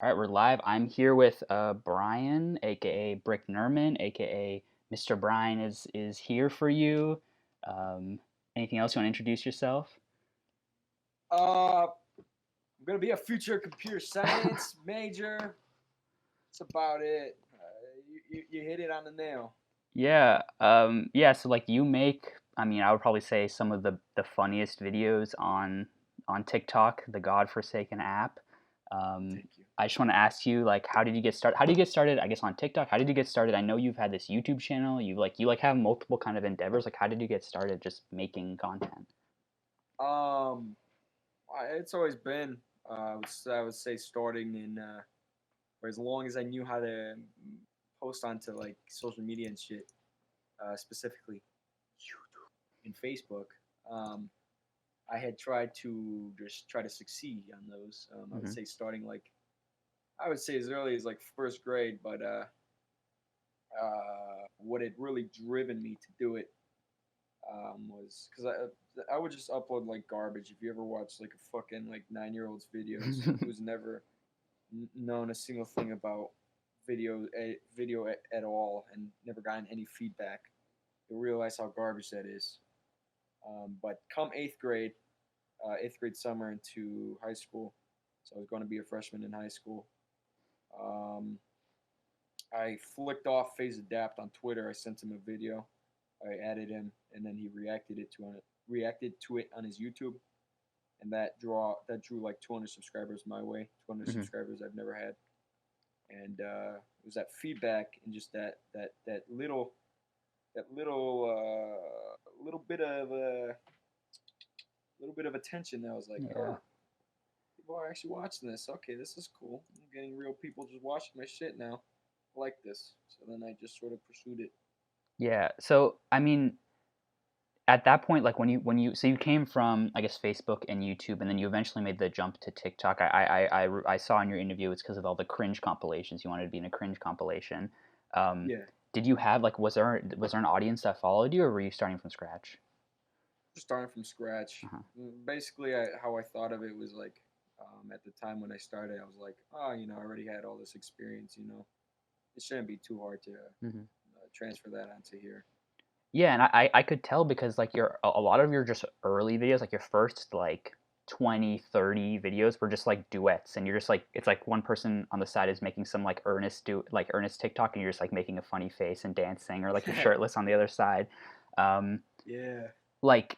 All right, we're live. I'm here with Brian, aka BRICKNERMON, aka Mr. Brian is here for you. Um, Anything else you want to introduce yourself? I'm gonna be a future computer science major. That's about it. You hit it on the nail. Yeah. So like you make, I mean, I would probably say some of the funniest videos on TikTok, the godforsaken app. Um, Thank you. I just want to ask you, like, how did you get started? How did you get started? I guess on TikTok. How did you get started? I know you've had this YouTube channel. You have multiple kind of endeavors. Like, how did you get started just making content? Um, it's always been. I would say starting in for as long as I knew how to post onto like social media and shit, specifically YouTube and Facebook. Um, I had tried to just try to succeed on those. I would Hmm. say starting like I would say as early as like first grade, but what had really driven me to do it was because I would just upload like garbage. If you ever watch like a fucking like 9-year-old's videos who's never known a single thing about video at all and never gotten any feedback, you'll realize how garbage that is. But come eighth grade summer into high school, so I was going to be a freshman in high school. Um, I flicked off Phase Adapt on Twitter. I sent him a video. I added him, and then he reacted to it on his YouTube, and that drew like 200 subscribers my way. 200 Hmm. subscribers I've never had, and it was that feedback and just that little bit of attention that I was like, Yeah. people are actually watching this. Okay, this is cool. I'm getting real people just watching my shit now. I like this. So then I just sort of pursued it. Yeah. So I mean, at that point, like so you came from, I guess, Facebook and YouTube, and then you eventually made the jump to TikTok. I saw in your interview it's because of all the cringe compilations. You wanted to be in a cringe compilation. Um, Yeah, did you have like was there an audience that followed you, or were you starting from scratch? just starting from scratch. Uh-huh. Basically, how I thought of it was like, at the time when I started, I was like, oh, I already had all this experience. It shouldn't be too hard to Hmm. transfer that onto here. Yeah, and I could tell because like a lot of your just early videos, like your first like 20, 30 videos were just like duets, and you're just like it's like one person on the side is making some like earnest TikTok, and you're just like making a funny face and dancing, or like you're shirtless on the other side. Um, Yeah. like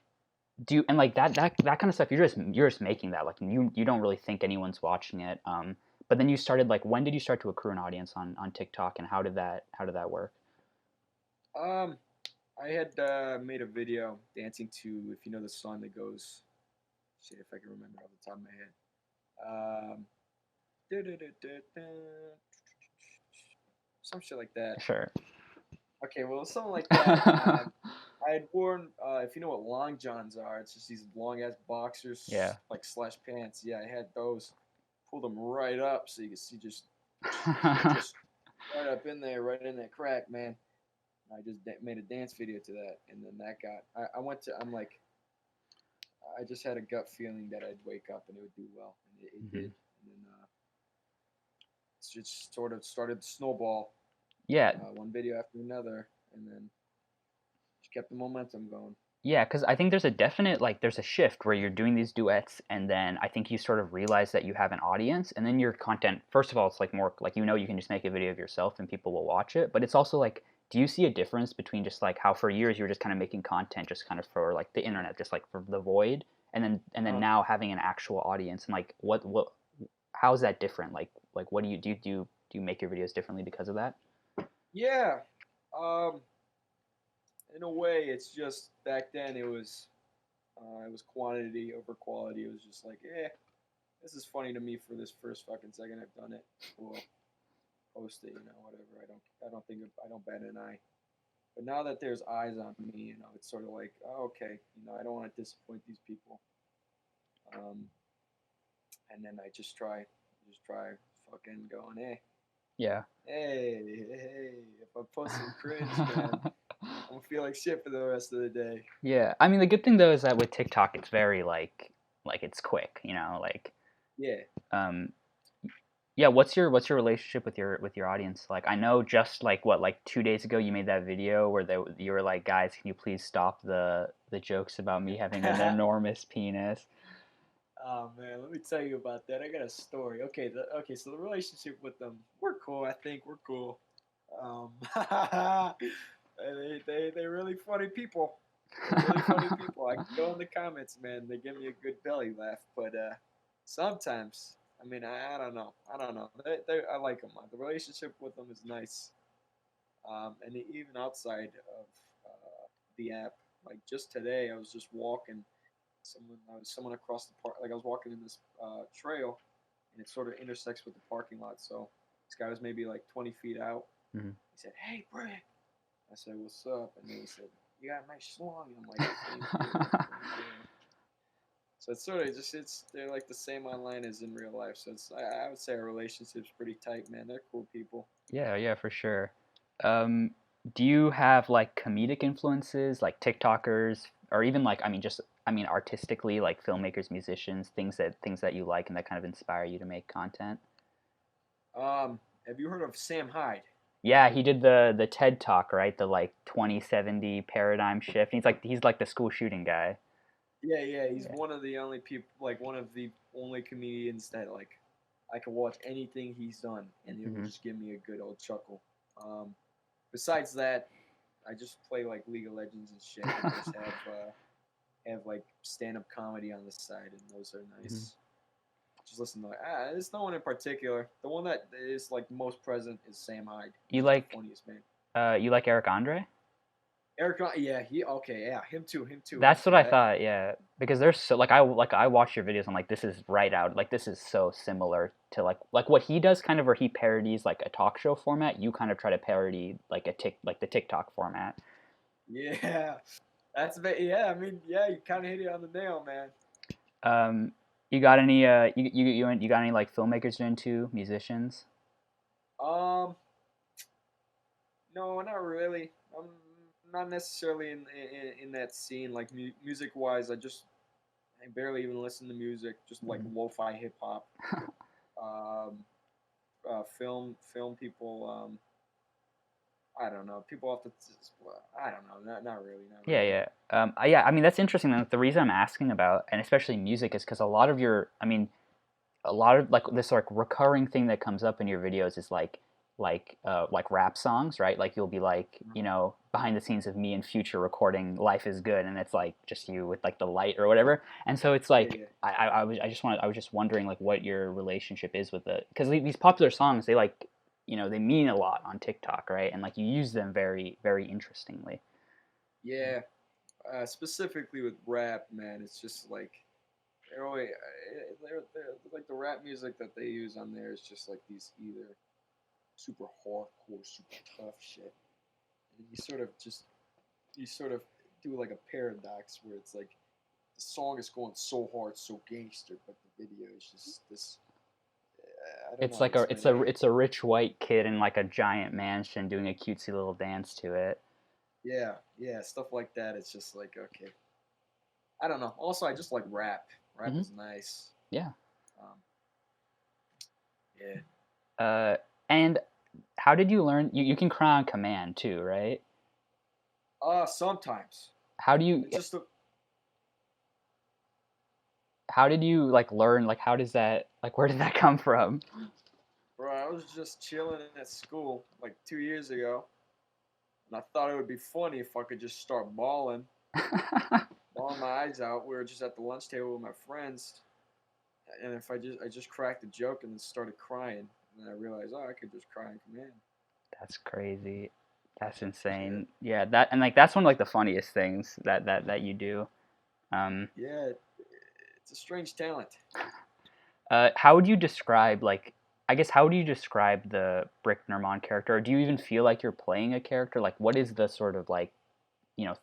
do you, and like that kind of stuff, you're just making that, like you don't really think anyone's watching it. But then you started, like, when did you start to accrue an audience on TikTok, and how did that work? Um, I had made a video dancing to, if you know the song that goes, shit, if I can remember off the top of my head. Some shit like that. Sure. Okay, well, something like that. And I had worn, if you know what long johns are, it's just these long ass Yeah. boxers, like slash pants. Yeah, I had those. Pulled them right up so you can see just right up in there, right in that crack, man. I just made a dance video to that, and then that got. I went to. I'm like, I just had a gut feeling that I'd wake up and it would do well, and it Hmm. did. And then it's just sort of started to snowball, Yeah. one video after another, and then just kept the momentum going. Yeah, because I think there's a shift where you're doing these duets, and then I think you sort of realize that you have an audience, and then your content, first of all, it's like more like, you can just make a video of yourself and people will watch it, but it's also like, do you see a difference between just like how for years you were just kind of making content just kind of for like the internet, just like for the void, and then Uh, now having an actual audience, and like what how is that different? Like what do you make your videos differently because of that? yeah, um, in a way, it's just back then it was quantity over quality. It was just like, this is funny to me for this first fucking second I've done it. Cool, post it, whatever. I don't bat an eye. But now that there's eyes on me, it's sort of like, oh, okay, I don't want to disappoint these people. Um, and then I just try fucking going, Yeah. hey, if I post some cringe, man, I'm gonna feel like shit for the rest of the day. Yeah. I mean, the good thing though is that with TikTok, it's very like it's quick, like Yeah, um Yeah, what's your relationship with your audience like? I know just like what like 2 days ago you made that video where you were like, guys, can you please stop the jokes about me having an enormous penis? Oh man, let me tell you about that. I got a story. Okay, so the relationship with them, we're cool. I think we're cool. They're really funny people. They're really funny people. I can go in the comments, man. They give me a good belly laugh. But sometimes, I mean, I don't know. I don't know. I like them. The relationship with them is nice. And even outside of the app, like just today, I was just walking. Someone across the park. Like I was walking in this trail, and it sort of intersects with the parking lot. So this guy was maybe like 20 feet out. Mhm. He said, "Hey, Brick." I said, "What's up?" And then he said, "You got a nice schlong." And I'm like, "Thank you, thank you." So it's sort of just they're like the same online as in real life. So I would say our relationship's pretty tight, man. They're cool people. Yeah, yeah, for sure. Um, do you have like comedic influences, like TikTokers, or even like, I mean, just, I mean, artistically, like filmmakers, musicians, things that you like and that kind of inspire you to make content? Have you heard of Sam Hyde? Yeah, he did the TED Talk, right? The like 2070 paradigm shift. He's like the school shooting guy. Yeah, yeah. He's Yeah. one of the only people, like one of the only comedians that like I can watch anything he's done, and it will Hmm. just give me a good old chuckle. Um, Besides that, I just play like League of Legends and shit, and just have like stand up comedy on the side, and those are Hmm. nice. Just listen to like there's no one in particular. The one that is like most present is Sam Hyde. You He's just the like funniest man. you like Eric Andre? Yeah, he okay, yeah, him too, him too, him That's what too. I That thought, yeah. Because there's so like I watch your videos. I'm like, this is right out. Like this is so similar to like what he does, kind of where he parodies like a talk show format. You kind of try to parody like the TikTok format. yeah, yeah. I mean, yeah, you kind of hit it on the nail, man. Um, you got any you got any like filmmakers you're into, musicians? Um, no, not really. I'm not necessarily in that scene. Like music wise, I barely even listen to music. Just like Mhm. lo-fi hip hop. Um, film people. I don't know. People have to. I don't know. Not really. Not Yeah, really. yeah. Yeah, I mean that's interesting. The reason I'm asking about, and especially music, is because a lot of your, I mean, a lot of like this like recurring thing that comes up in your videos is like rap songs, right? Like you'll be like, behind the scenes of me and Future recording "Life Is Good," and it's like just you with like the light or whatever. And so it's Yeah, like yeah. I was just wondering like what your relationship is with it, because these popular songs, they like, they mean a lot on TikTok, right? And like you use them very very interestingly. Yeah. Specifically with rap, man, it's just like they're always they're like the rap music that they use on there is just like these either super hardcore, super tough shit, and you sort of do like a paradox where it's like the song is going so hard, so gangster, but the video is just this. I don't know It's how to like a explain it. it's a rich white kid in like a giant mansion doing a cutesy little dance to it. Yeah, yeah, stuff like that. It's just like okay, I don't know. Also, I just like rap. Rap Hmm. is nice. Yeah. Um, yeah. Uh, and how did you learn? You can cry on command too, right? Sometimes How do you it's just a how did you like learn? Like how does that like where did that come from? bro. I was just chilling at school like 2 years ago, and I thought it would be funny if I could just start bawling my eyes out. We were just at the lunch table with my friends, and if I just cracked a joke and then started crying, and then I realized, oh, I could just cry on command. That's crazy. That's Yeah, insane. Yeah, that and like that's one of like the funniest things that you do. Um, yeah, it's a strange talent. how would you describe like I guess how do you describe the BRICKNERMON character? Or do you even feel like you're playing a character? Like what is the sort of like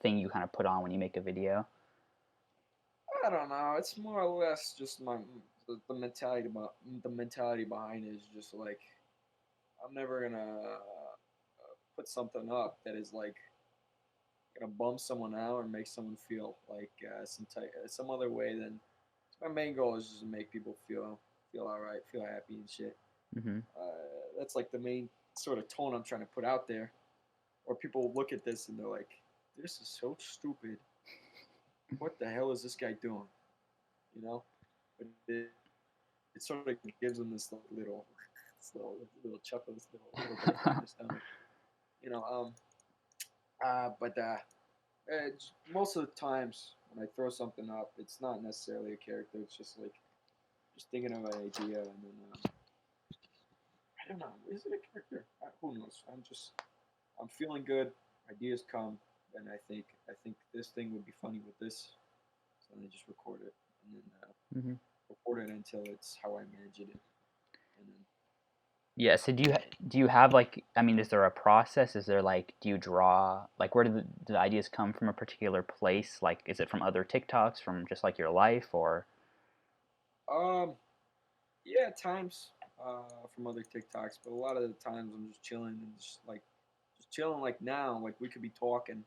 thing you kind of put on when you make a video? I don't know. It's more or less just the mentality about the mentality behind it is just like I'm never gonna put something up that is like gonna bum someone out or make someone feel like some other way. Then my main goal is just to make people feel all right, feel happy and shit. Mhm. That's like the main sort of tone I'm trying to put out there. Or people look at this and they're like, "This is so stupid. What the hell is this guy doing?" You know, but it sort of gives them this little, this little chuckle, this little butterfly in their stomach. You know, but most of the times when I throw something up, it's not necessarily a character. It's just like just thinking of an idea, and then I don't know. Is it a character? Who knows? I'm feeling good. Ideas come, and I think this thing would be funny with this, so then I just record it, and then Mhm. record it until it's how I imagine it, and then Yeah. So do you have like, I mean, is there a process? Is there like, do you draw like, where do the ideas come from, a particular place? Like, is it from other TikToks, from just like your life, or? yeah, at times from other TikToks, but a lot of the times I'm just chilling and just chilling. Like now, like we could be talking,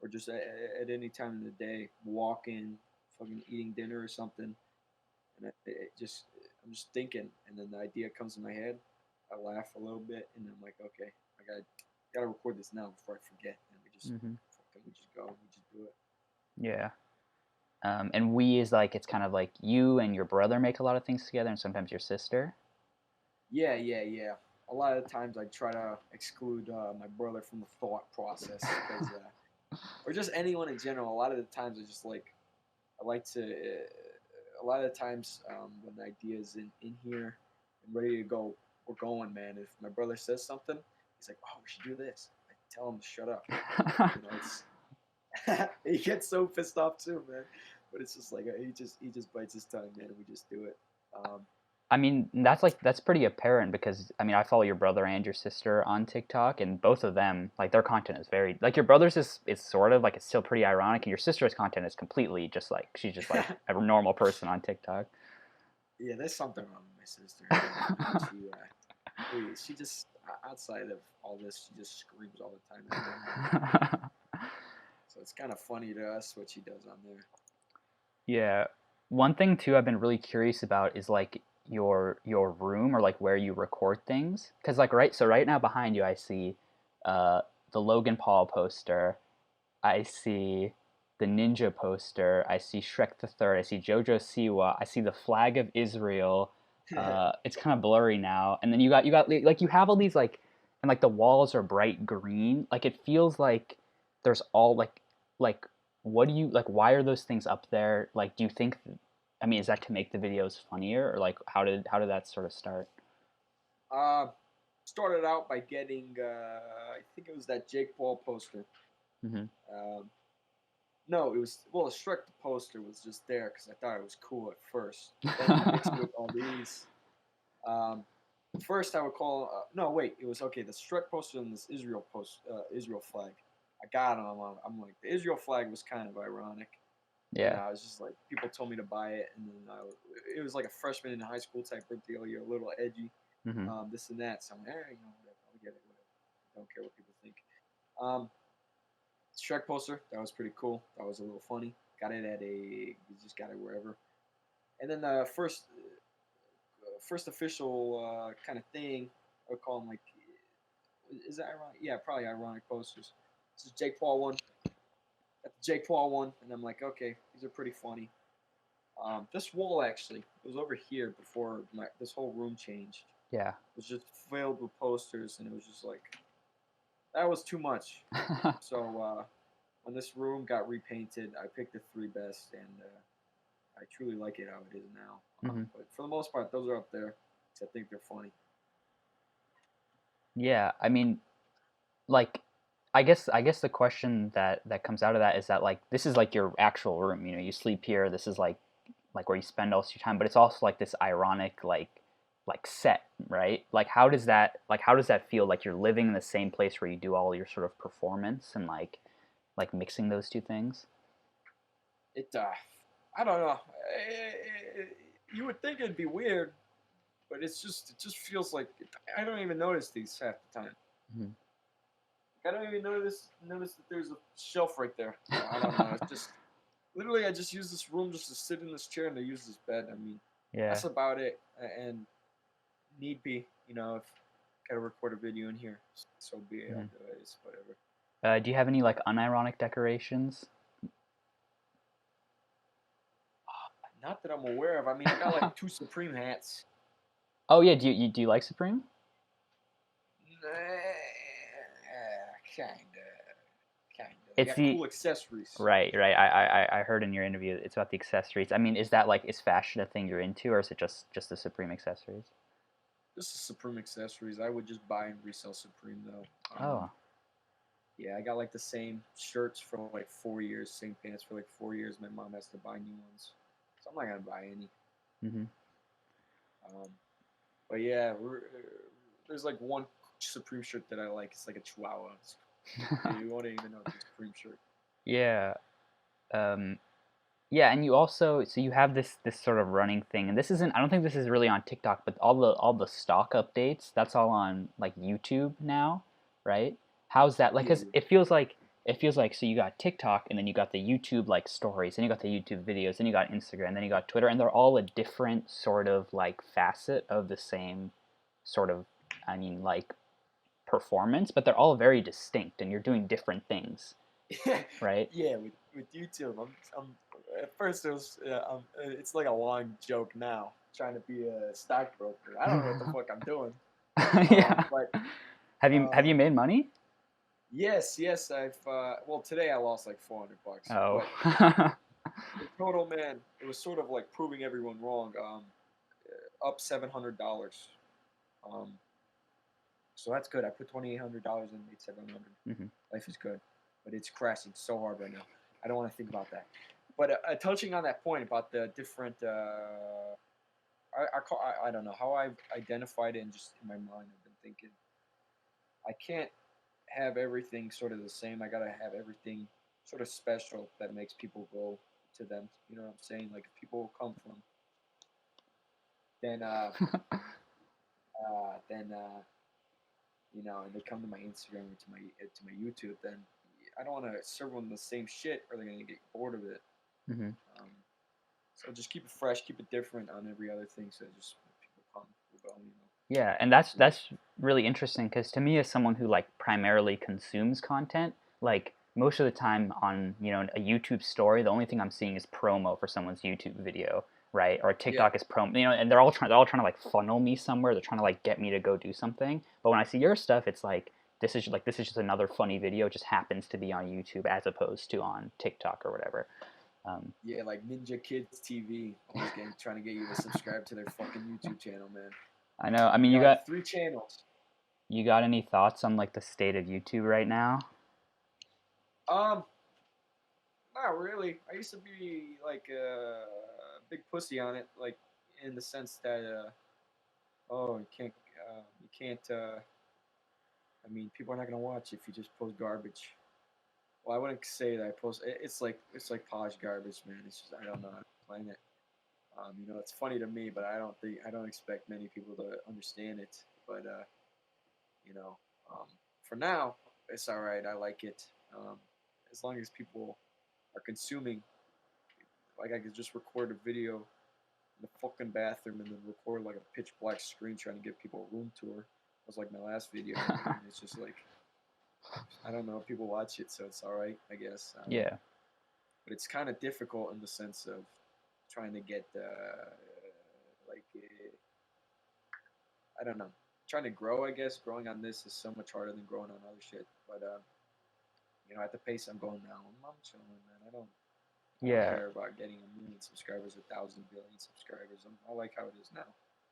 or just at any time in the day, walking, fucking eating dinner or something, and I'm just thinking, and then the idea comes in my head. I laugh a little bit, and then I'm like, okay, I gotta record this now before I forget. And Mhm. we just go, we just do it. Yeah. And we is like, it's kind of like you and your brother make a lot of things together, and sometimes your sister. Yeah, yeah, yeah. A lot of the times I try to exclude my brother from the thought process because, or just anyone in general. A lot of the times I like to. A lot of the times when the idea is in here and ready to go, we're going, man. If my brother says something, he's like, "Oh, we should do this." I tell him to shut up. You know, it's he gets so pissed off too, man. But it's just like he just bites his tongue, man, and we just do it. Um, I mean, that's pretty apparent because I mean, I follow your brother and your sister on TikTok, and both of them, like, their content is very, like, your brother's is sort of like, it's still pretty ironic, and your sister's content is completely just like, she's just like a normal person on TikTok. Yeah, there's something wrong with my sister. I mean, she just outside of all this, she just screams all the time at me. So it's kind of funny to us what she does on there. Yeah. One thing too I've been really curious about is like your room, or like where you record things. Cause like right now behind you I see uh the Logan Paul poster. I see the Ninja poster. I see Shrek the Third. I see Jojo Siwa. I see the flag of Israel. It's kind of blurry now. And then you got like, you have all these like, and like the walls are bright green. Like it feels like there's all like what do you like? Why are those things up there? Like, do you think? I mean, is that to make the videos funnier, or like how did that sort of start? uh, Started out by getting, I think it was that Jake Paul poster. Hmm. Um, no, it was, well, the Shrek poster was just there because I thought it was cool at first. But then you mix it with all these. Um, First, I would call. No, wait. It was okay. The Shrek poster and this Israel flag. I got them. I'm like, the Israel flag was kind of ironic, and Yeah. I was just like, people told me to buy it, and then it was like a freshman in high school type of deal. You're a little edgy, Hmm. this and that. So I'm like, you know, whatever. I'll get it. Whatever. I don't care what people think. Um, Shrek poster. That was pretty cool. That was a little funny. Got it at a. You just got it wherever. And then the first official kind of thing. I would call them like, is that ironic? Yeah, probably ironic posters. This is Jake Paul one. Got the Jake Paul one, and I'm like, okay, these are pretty funny. This wall actually, it was over here before this whole room changed. Yeah. It was just filled with posters, and it was just like that was too much. So when this room got repainted, I picked the three best, and I truly like it how it is now. Hmm. But for the most part, those are up there because I think they're funny. Yeah. I mean, like, I guess the question that comes out of that is that like, this is like your actual room, you know, you sleep here, this is like where you spend most of your time, but it's also like this ironic like set, right? Like, how does that feel, like you're living in the same place where you do all your sort of performance, and like mixing those two things? It I don't know. You would think it'd be weird, but it just feels like I don't even notice these half the time. Mhm. Like, I don't even notice that there's a shelf right there. I don't know. It's just literally I just use this room just to sit in this chair and to use this bed. I mean, Yeah. that's about it. And need be, if gotta record a video in here, so be it. I'll Mhm. do it. It's whatever. Do you have any like unironic decorations? Not that I'm aware of. I mean, I got like two Supreme hats. Oh yeah, do you like Supreme? Kinda, kinda. They It's got the cool accessories. right. I heard in your interview it's about the accessories. I mean, is that like is fashion a thing you're into, or is it just the Supreme accessories? This is Supreme accessories. I would just buy and resell Supreme though. Oh, Yeah, I got like the same shirts for like 4 years, same pants for like 4 years. My mom has to buy new ones, so I'm not gonna buy any. hmm. Um, but yeah, there's like one Supreme shirt that I like. It's like a Chihuahua. You won't even know it's a Supreme shirt. Yeah. Um, yeah, and you also so you have this sort of running thing, and this isn't. I don't think this is really on TikTok, but all the stock updates, that's all on like YouTube now, right? How's that? Like, Yeah, 'cause it feels like so you got TikTok, and then you got the YouTube like stories, and you got the YouTube videos, then you got Instagram, then you got Twitter, and they're all a different sort of like facet of the same sort of, I mean, like performance, but they're all very distinct, and you're doing different things, yeah, right? yeah. With YouTube, I'm at first it was it's like a long joke now. Trying to be a stockbroker. I don't know what the fuck I'm doing. Yeah. But Have you um, made money? yes, I've well today I lost like $400, Oh. but in total, man, it was sort of like proving everyone wrong. Up $700. Um, so that's good. I put $2,800 in, made 700. Mhm. Life is good, but it's crashing so hard right now. I don't want to think about that. But touching on that point about the different, I don't know how I've identified it, and just in my mind, I've been thinking I can't have everything sort of the same. I gotta have everything sort of special that makes people go to them. You know what I'm saying? Like if people come from then then and they come to my Instagram or to my YouTube, then I don't want to serve them the same shit, or they're gonna get bored of it. Mhm. Um, so just keep it fresh, keep it different on every other thing. So just when people come, will go. Yeah, and that's really interesting because to me, as someone who like primarily consumes content, like most of the time on a YouTube story, the only thing I'm seeing is promo for someone's YouTube video, right? Or Yeah, TikTok is promo, and they're all trying to like funnel me somewhere. They're trying to like get me to go do something. But when I see your stuff, it's like this is just another funny video. It just happens to be on YouTube as opposed to on TikTok or whatever. Um, yeah, like Ninja Kids TV, always trying to get you to subscribe to their fucking YouTube channel, man. I know. I mean, They you got like got 3 channels. you got any thoughts on like the state of YouTube right now? Um, Not really. I used to be like a big pussy on it, like in the sense that oh, you can't. I mean, people are not gonna watch if you just post garbage. Well, I wouldn't say that I post. It's like polished garbage, man. It's just I don't know how to explain it. It's funny to me, but I don't expect many people to understand it. But you know, um, for now, it's all right. I like it. Um, as long as people are consuming, like I could just record a video in the fucking bathroom and then record like a pitch black screen trying to give people a room tour. Was like my last video, and it's just like I don't know. People watch it, so it's all right, I guess. Yeah. But it's kind of difficult in the sense of trying to get like I don't know, trying to grow. I guess growing on this is so much harder than growing on other shit. But at the pace I'm going now, I'm chilling, man. I don't Yeah. care about getting 1 million subscribers, 1,000 billion subscribers. I like how it is now.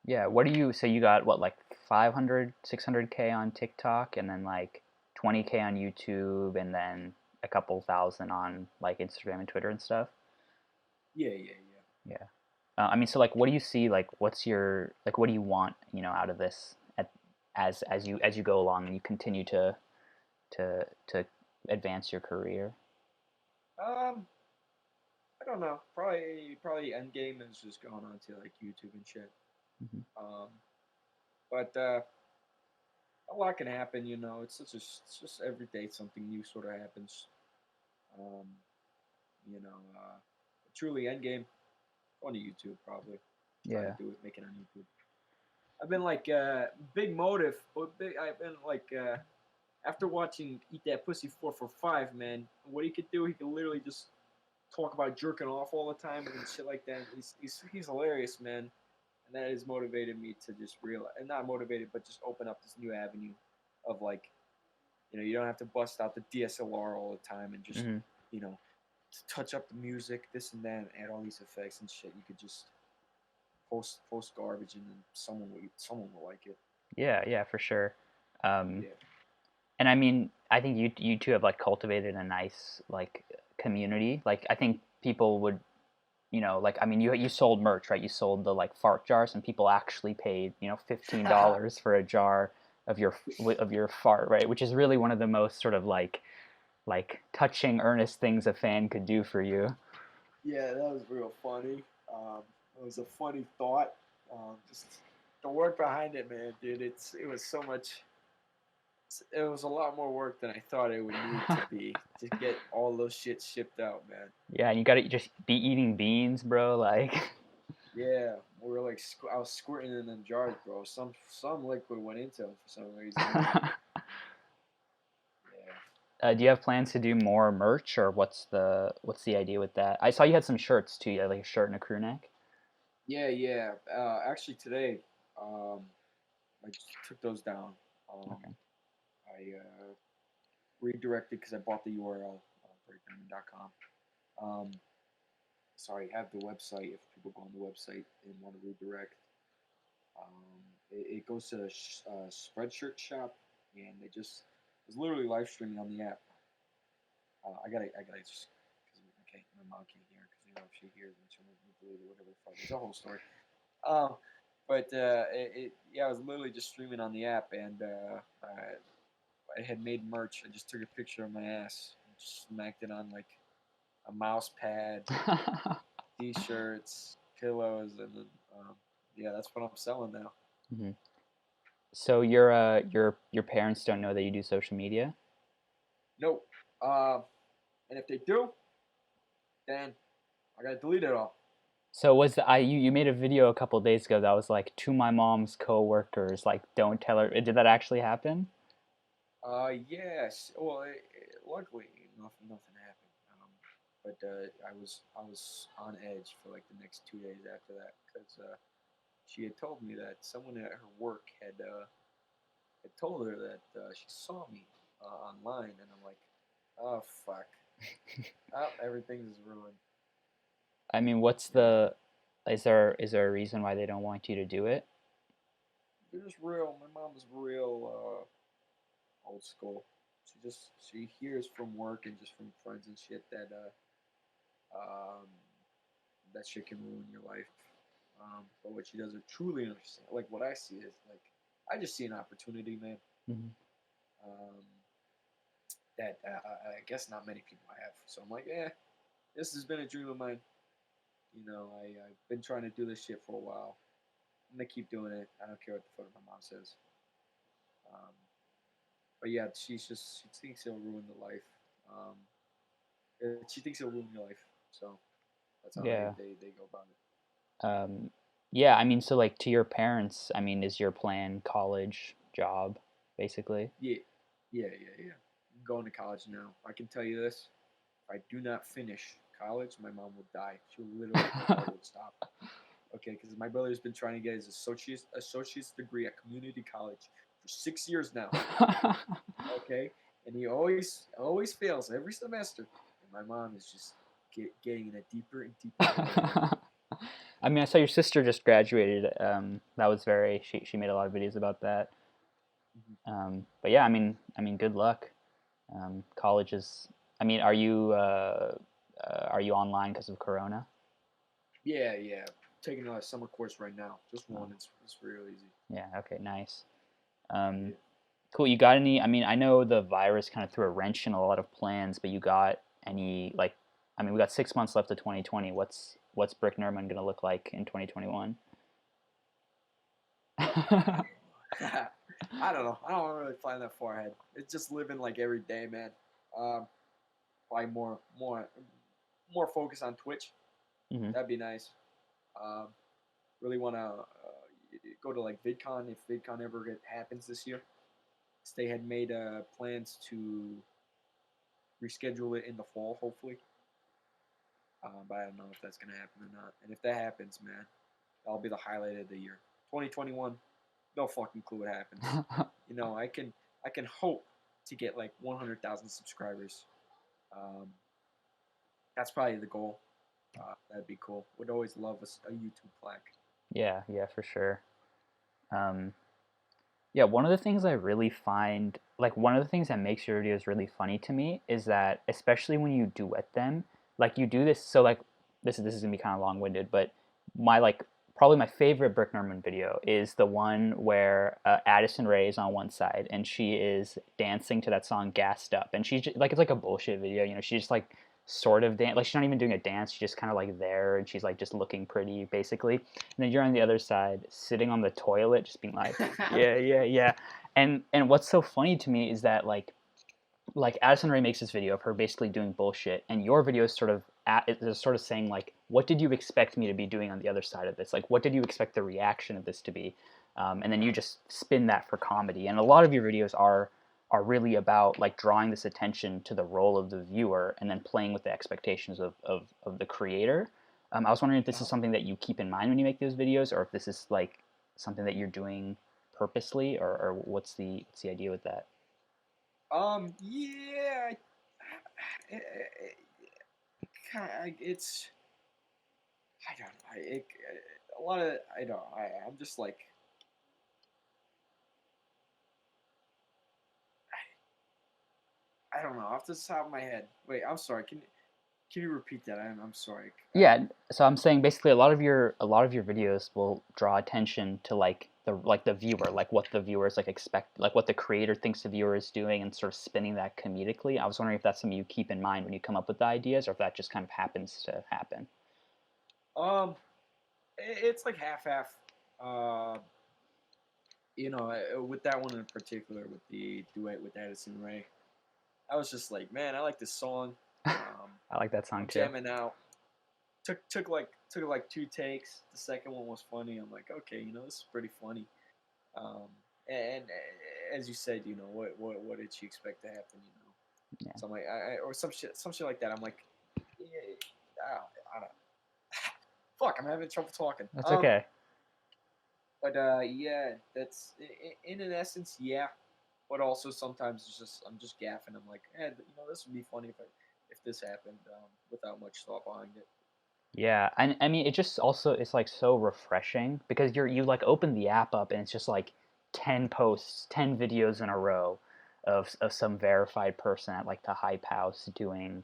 Yeah, what do you so you got what like 500, 600K on TikTok and then like 20K on YouTube and then a couple thousand on like Instagram and Twitter and stuff? Yeah. Yeah. I mean, so like what do you see like what's your like what do you want, out of this as you go along and you continue to advance your career? Um, I don't know. Probably end game is just going on to like YouTube and shit. Hmm. Um, but a lot can happen. It's just every day something new sort of happens. Um, truly end game. Going to YouTube probably. Try to Yeah. do it, make it on YouTube. I've been like big motive, but big. I've been like after watching Eat That Pussy 4 for 5, man. What he could do, he could literally just talk about jerking off all the time and shit like that. He's hilarious, man, and that has motivated me to just realize, and not motivated, but just open up this new avenue of like, you don't have to bust out the DSLR all the time and just, Hmm. you know, touch up the music, this and that, and add all these effects and shit. You could just post garbage and then someone will like it. Yeah, yeah, for sure. Um, Yeah. and I mean, I think you two have like cultivated a nice like community. Like I think people would, like I mean, you sold merch, right? You sold the like fart jars, and people actually paid, $15 for a jar of your fart, right? Which is really one of the most sort of like touching, earnest things a fan could do for you. Yeah, that was real funny. It was a funny thought. Just the work behind it, man, dude. It was so much. It was a lot more work than I thought it would need to be to get all those shit shipped out, man. Yeah, and you got to just be eating beans, bro. Like, Yeah, we were like I was squirting in them jars, bro. Some liquid went into them for some reason, man. Yeah. do you have plans to do more merch, or what's the idea with that? I saw you had some shirts too. You had like a shirt and a crew neck. Yeah, yeah. Actually, today, um, I just took those down. Um, Okay. I redirected because I bought the URL on BRICKNERMON.com. Um, so I have the website. If people go on the website and want to redirect, it goes to Spreadshirt shop, and they just it's literally live streaming on the app. I gotta just because okay, my mom can't hear because if she hears, then she'll make me delete it, whatever the fuck. It's a whole story. Um, but yeah, I was literally just streaming on the app, and I had made merch. I just took a picture of my ass, and just smacked it on like a mouse pad, t-shirts, pillows, and then yeah, that's what I'm selling now. Hmm. So your parents don't know that you do social media? Nope. Uh, and if they do, then I gotta delete it all. So was the, I you made a video a couple days ago that was like to my mom's coworkers, like don't tell her. Did that actually happen? Yes. Well, luckily nothing happened. But I was on edge for like the next 2 days after that because she had told me that someone at her work had told her that she saw me online, and I'm like, oh fuck, oh, everything's ruined. I mean, what's Yeah, the is there a reason why they don't want you to do it? they're just real. My mom is real old school. She hears from work and just from friends and shit that that shit can ruin your life. But what she doesn't truly understand, like what I see is like, I just see an opportunity, man. Hmm. Um, that I guess not many people have. So I'm like, yeah, this has been a dream of mine. I've been trying to do this shit for a while. I'm gonna keep doing it. I don't care what the fuck my mom says. Um, but yeah, she thinks it'll ruin the life. She thinks it'll ruin your life. So that's how they Yeah. they, they go about it. Um, yeah, I mean, so like to your parents, I mean, is your plan college, job, basically? Yeah, yeah. I'm going to college now. I can tell you this: if I do not finish college, my mom will die. She'll literally, her heart will stop. Okay, because my brother's been trying to get his associate's degree at community college for 6 years now. Okay, and he always fails every semester, and my mom is just getting in a deeper and deeper hole. I mean, I saw your sister just graduated. That was she made a lot of videos about that. Mhm. But yeah, I mean, good luck. College is. I mean, are you online because of Corona? Yeah. Taking a summer course right now, just Oh, one. It's real easy. yeah. Okay. Nice. Um, Yeah. cool. You got any? I mean, I know the virus kind of threw a wrench in a lot of plans, but you got any like? I mean, we got 6 months left of 2020. What's Brick Nerman gonna look like in 2021? I don't know. I don't really plan that far ahead. It's just living like every day, man. Um, Probably more focus on Twitch. Hmm. That'd be nice. Um, really want to, go to like VidCon if VidCon ever happens this year. 'Cause they had made plans to reschedule it in the fall, hopefully. But I don't know if that's gonna happen or not. And if that happens, man, that'll be the highlight of the year. 2021, no fucking clue what happens. You know, I can hope to get like 100,000 subscribers. Um, that's probably the goal. That'd be cool. Would always love a YouTube plaque. Yeah, yeah, for sure. Um, yeah, one of the things I really find, like one of the things that makes your videos really funny to me is that, especially when you duet them, like you do this. So like this is gonna be kind of long winded, but my like probably my favorite BRICKNERMON video is the one where Addison Rae is on one side and she is dancing to that song "Gassed Up," and she's just, like it's like a bullshit video, you know. She's just like sort of dance, like she's not even doing a dance. She's just kind of like there, and she's like just looking pretty, basically. And then you're on the other side, sitting on the toilet, just being like, yeah, yeah, yeah. And what's so funny to me is that like Addison Rae makes this video of her basically doing bullshit, and your video is sort of saying like, what did you expect me to be doing on the other side of this? Like, what did you expect the reaction of this to be? And then you just spin that for comedy. And a lot of your videos are really about like drawing this attention to the role of the viewer and then playing with the expectations of the creator. I was wondering if this is something that you keep in mind when you make those videos, or if this is like something that you're doing purposely, or what's the idea with that? Yeah, it's I don't a lot of I don't I'm just like I don't know off the top of my head. Wait, I'm sorry. Can you repeat that? I'm sorry. Yeah, so I'm saying basically a lot of your videos will draw attention to like the viewer, like what the viewers like expect, like what the creator thinks the viewer is doing, and sort of spinning that comedically. I was wondering if that's something you keep in mind when you come up with the ideas, or if that just kind of happens to happen. Um, it's like half half. Uh, with that one in particular, with the duet with Addison Rae, I was just like, man, I like this song. I like that song I'm too. jamming out. Took like 2 takes. The second one was funny. I'm like, okay, this is pretty funny. Um, and as you said, what did she expect to happen? Yeah, So I'm like, or some shit like that. I'm like, yeah, I don't. Fuck, I'm having trouble talking. that's okay. But yeah, that's in an essence, yeah. But also sometimes it's just I'm just gaffing. I'm like, this would be funny if this happened without much thought behind it. Yeah, and I mean, it just also it's like so refreshing because you like open the app up and it's just like 10 posts, 10 videos in a row of some verified person at like the hype house doing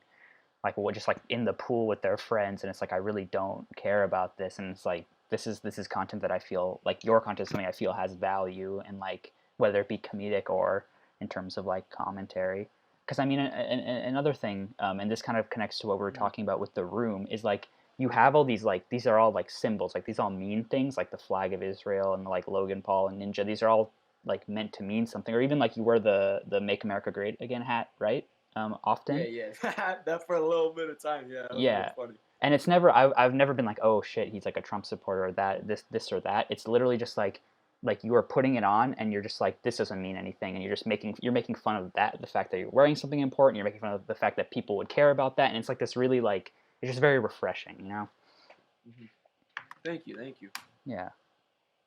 like what just like in the pool with their friends, and it's like I really don't care about this, and it's like this is content that I feel like your content is something I feel has value, and like whether it be comedic or in terms of like commentary. Because I mean, another thing, and this kind of connects to what we were Mm-hmm. talking about with the room, is like you have all these like these are all like symbols, like these all mean things, like the flag of Israel and like Logan Paul and Ninja. These are all like meant to mean something, or even like you wear the Make America Great Again hat, right? Yeah, Often. yeah. That for a little bit of time. Yeah, that was real Yeah, funny. and it's never I've never been like, oh shit, he's like a Trump supporter, or that this or that. It's literally just like you are putting it on and you're just like, this doesn't mean anything, and you're making fun of that, the fact that you're wearing something important. You're making fun of the fact that people would care about that, and it's like this really like it's just very refreshing, you know. Hmm. Thank you, thank you. Yeah.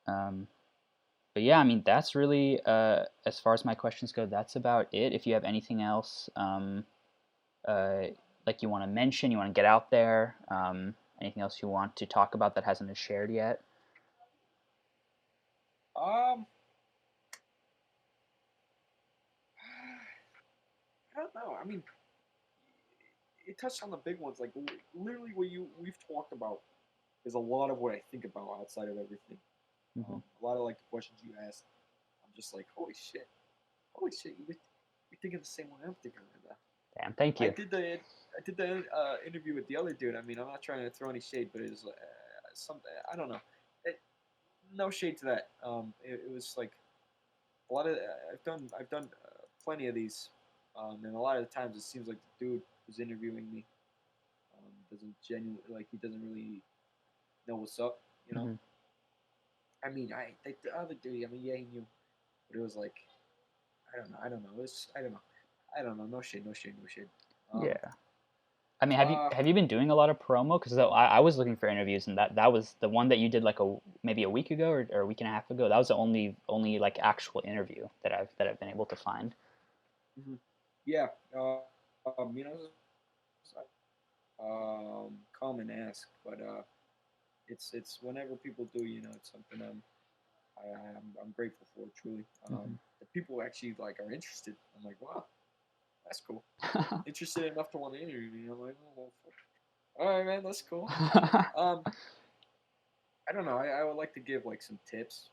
um but yeah, I mean, that's really as far as my questions go, that's about it. If you have anything else uh, like you want to mention, you want to get out there, anything else you want to talk about that hasn't been shared yet? Um, I don't know. I mean, it touched on the big ones, like literally what we've talked about is a lot of what I think about outside of everything. Hmm. A lot of like the questions you asked, I'm just like, holy shit, you're thinking the same one I'm thinking right now. Damn, thank I you. did the I did the interview with the other dude. I mean, I'm not trying to throw any shade, but it was something I don't know. It, no shade to that. It was like a lot of I've done plenty of these, and a lot of the times it seems like the dude who's interviewing me doesn't genuinely like he doesn't really know what's up, you know. Hmm. I mean, the other dude. I mean, yeah, he knew, but it was like, I don't know. It was, I don't know. No shade, no shade, no shade. Um, Yeah. I mean, uh, have you been doing a lot of promo? Because I was looking for interviews, and that was the one that you did like maybe a week ago or a week and a half ago. That was the only like actual interview that I've been able to find. mhm. Yeah. You know, come and ask, but it's whenever people do, you know, it's something I'm grateful for truly. Hmm. The people actually like are interested. I'm like, wow, that's cool. Interested enough to want to interview me. I'm like, oh, well, fuck. All right, man, that's cool. Um, I don't know. I would like to give like some tips,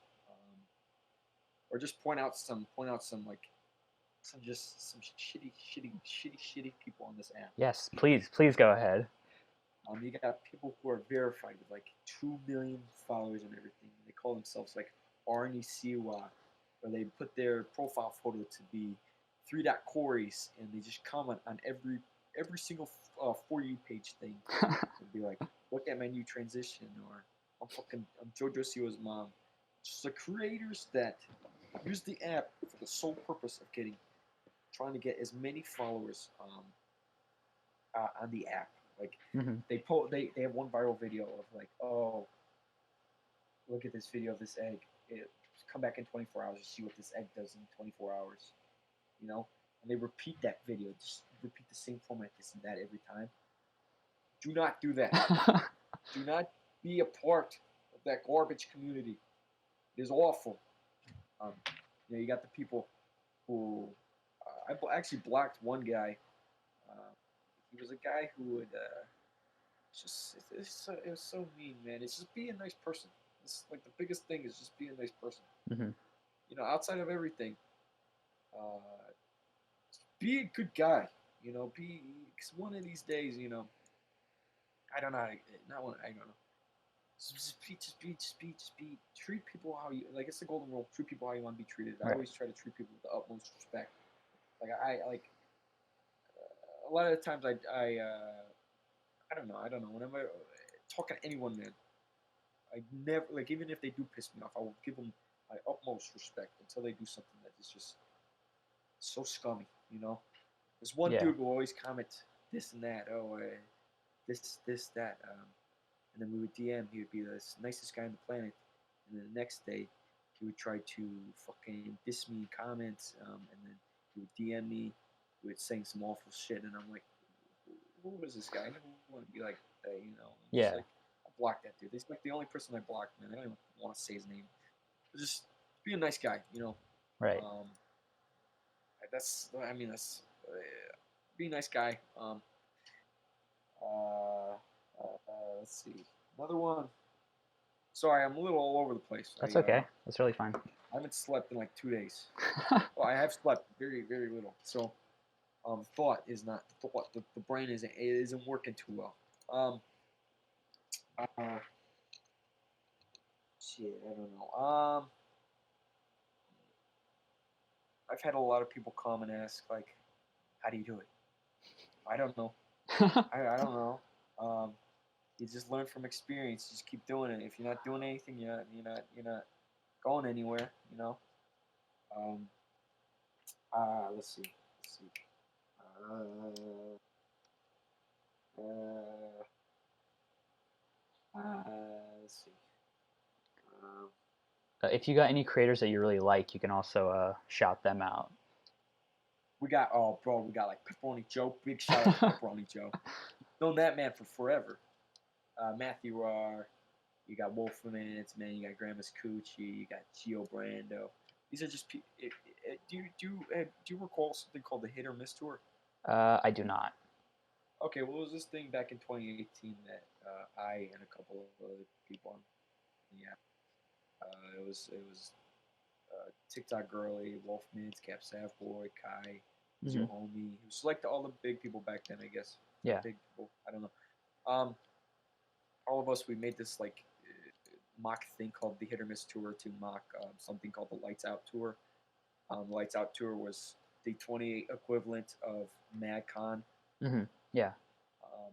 or just point out some like some shitty people on this app. Yes, please go ahead. You got people who are verified with like 2 million followers and everything. They call themselves like Arnie Siwa, or they put their profile photo to be three dot Corey's, and they just comment on every single for you page thing. It'd be like, look at my new transition, or I'm JoJo Siwa's mom. Just the creators that use the app for the sole purpose of trying to get as many followers on the app. Like Hmm. they have one viral video of like, oh, look at this video of this egg. Come back in 24 hours to see what this egg does in 24 hours. You know, and they repeat that video, just repeat the same format, this and that every time. Do not do that. Do not be a part of that garbage community. It is awful. Um, you know, you got the people who I actually blocked one guy. Uh, he was a guy who would it was so mean, man. It's just be a nice person. It's like the biggest thing is just be a nice person. Hmm. You know, outside of everything, uh, be a good guy. You know, be cause one of these days, you know, I don't know, not one, I don't know. Just be. Treat people how you like. It's the golden rule. Treat people how you want to be treated. I Right. always try to treat people with the utmost respect. Like I like a lot of the times I don't know. Whenever I talk to anyone, man, I never like even if they do piss me off, I will give them my utmost respect until they do something that is just so scummy. You know, this one Yeah. dude will always comment this and that. Oh, this that. And then we would DM. He would be the nicest guy on the planet. And then the next day, he would try to fucking diss me in comments. And then he would DM me. He would saying some awful shit, and I'm like, who is this guy? I never want to be like that. You know, I'm just Yeah. like, I blocked that dude. He's like the only person I blocked, man. I don't even want to say his name. Just be a nice guy, you know. Right. Um, I mean, be a nice guy. Uh, let's see, another one. Sorry, I'm a little all over the place. That's okay. That's really fine. I haven't slept in like 2 days. Well, I have slept very little. So thought is not thought. The brain isn't working too well. Uh, shit, I don't know. I've had a lot of people come and ask like, how do you do it? I don't know. I don't know. Um, you just learn from experience. Just keep doing it. If you're not doing anything, you're not going anywhere. You know. Um, let's see. Let's see. Uh, uh, let's see. Um, If you got any creators that you really like, you can also shout them out. we got oh bro, we got like Pepperoni Joe. Big shout out to Pepperoni Joe. Known that man for forever. Matthew R. You got Wolfman's man. You got Grandma's Coochie. You got Gio Brando. These are just do you recall something called the Hit or Miss Tour? I do not. Okay, well, it was this thing back in 2018 that I and a couple of other people on the app. It was TikTok Girly, Wolfman's, Cap Boy, Kai, was Hmm. your homie. He was like all the big people back then, I guess. Yeah. Big people, I don't know. All of us, we made this like mock thing called the Hit or Miss Tour to mock something called the Lights Out Tour. The Lights Out Tour was the 28 equivalent of MadCon. Hmm. Yeah. Um,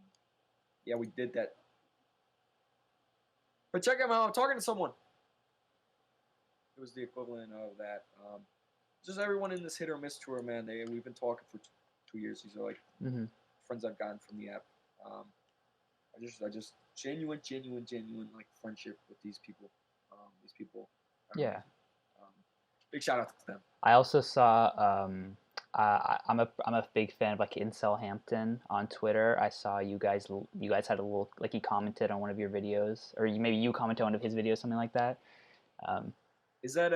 yeah, we did that. But check him out. I'm talking to someone. was the equivalent of that. Just everyone in this hit or miss tour, man. We've been talking for 2 years. These are like Mm-hmm. friends I've gotten from the app. I just genuine like friendship with these people. These people are Yeah. amazing. Big shout out to them. I also saw. I'm a big fan of like Incel Hampton on Twitter. I saw you guys had a little like he commented on one of your videos, or maybe you commented on one of his videos, something like that. Is that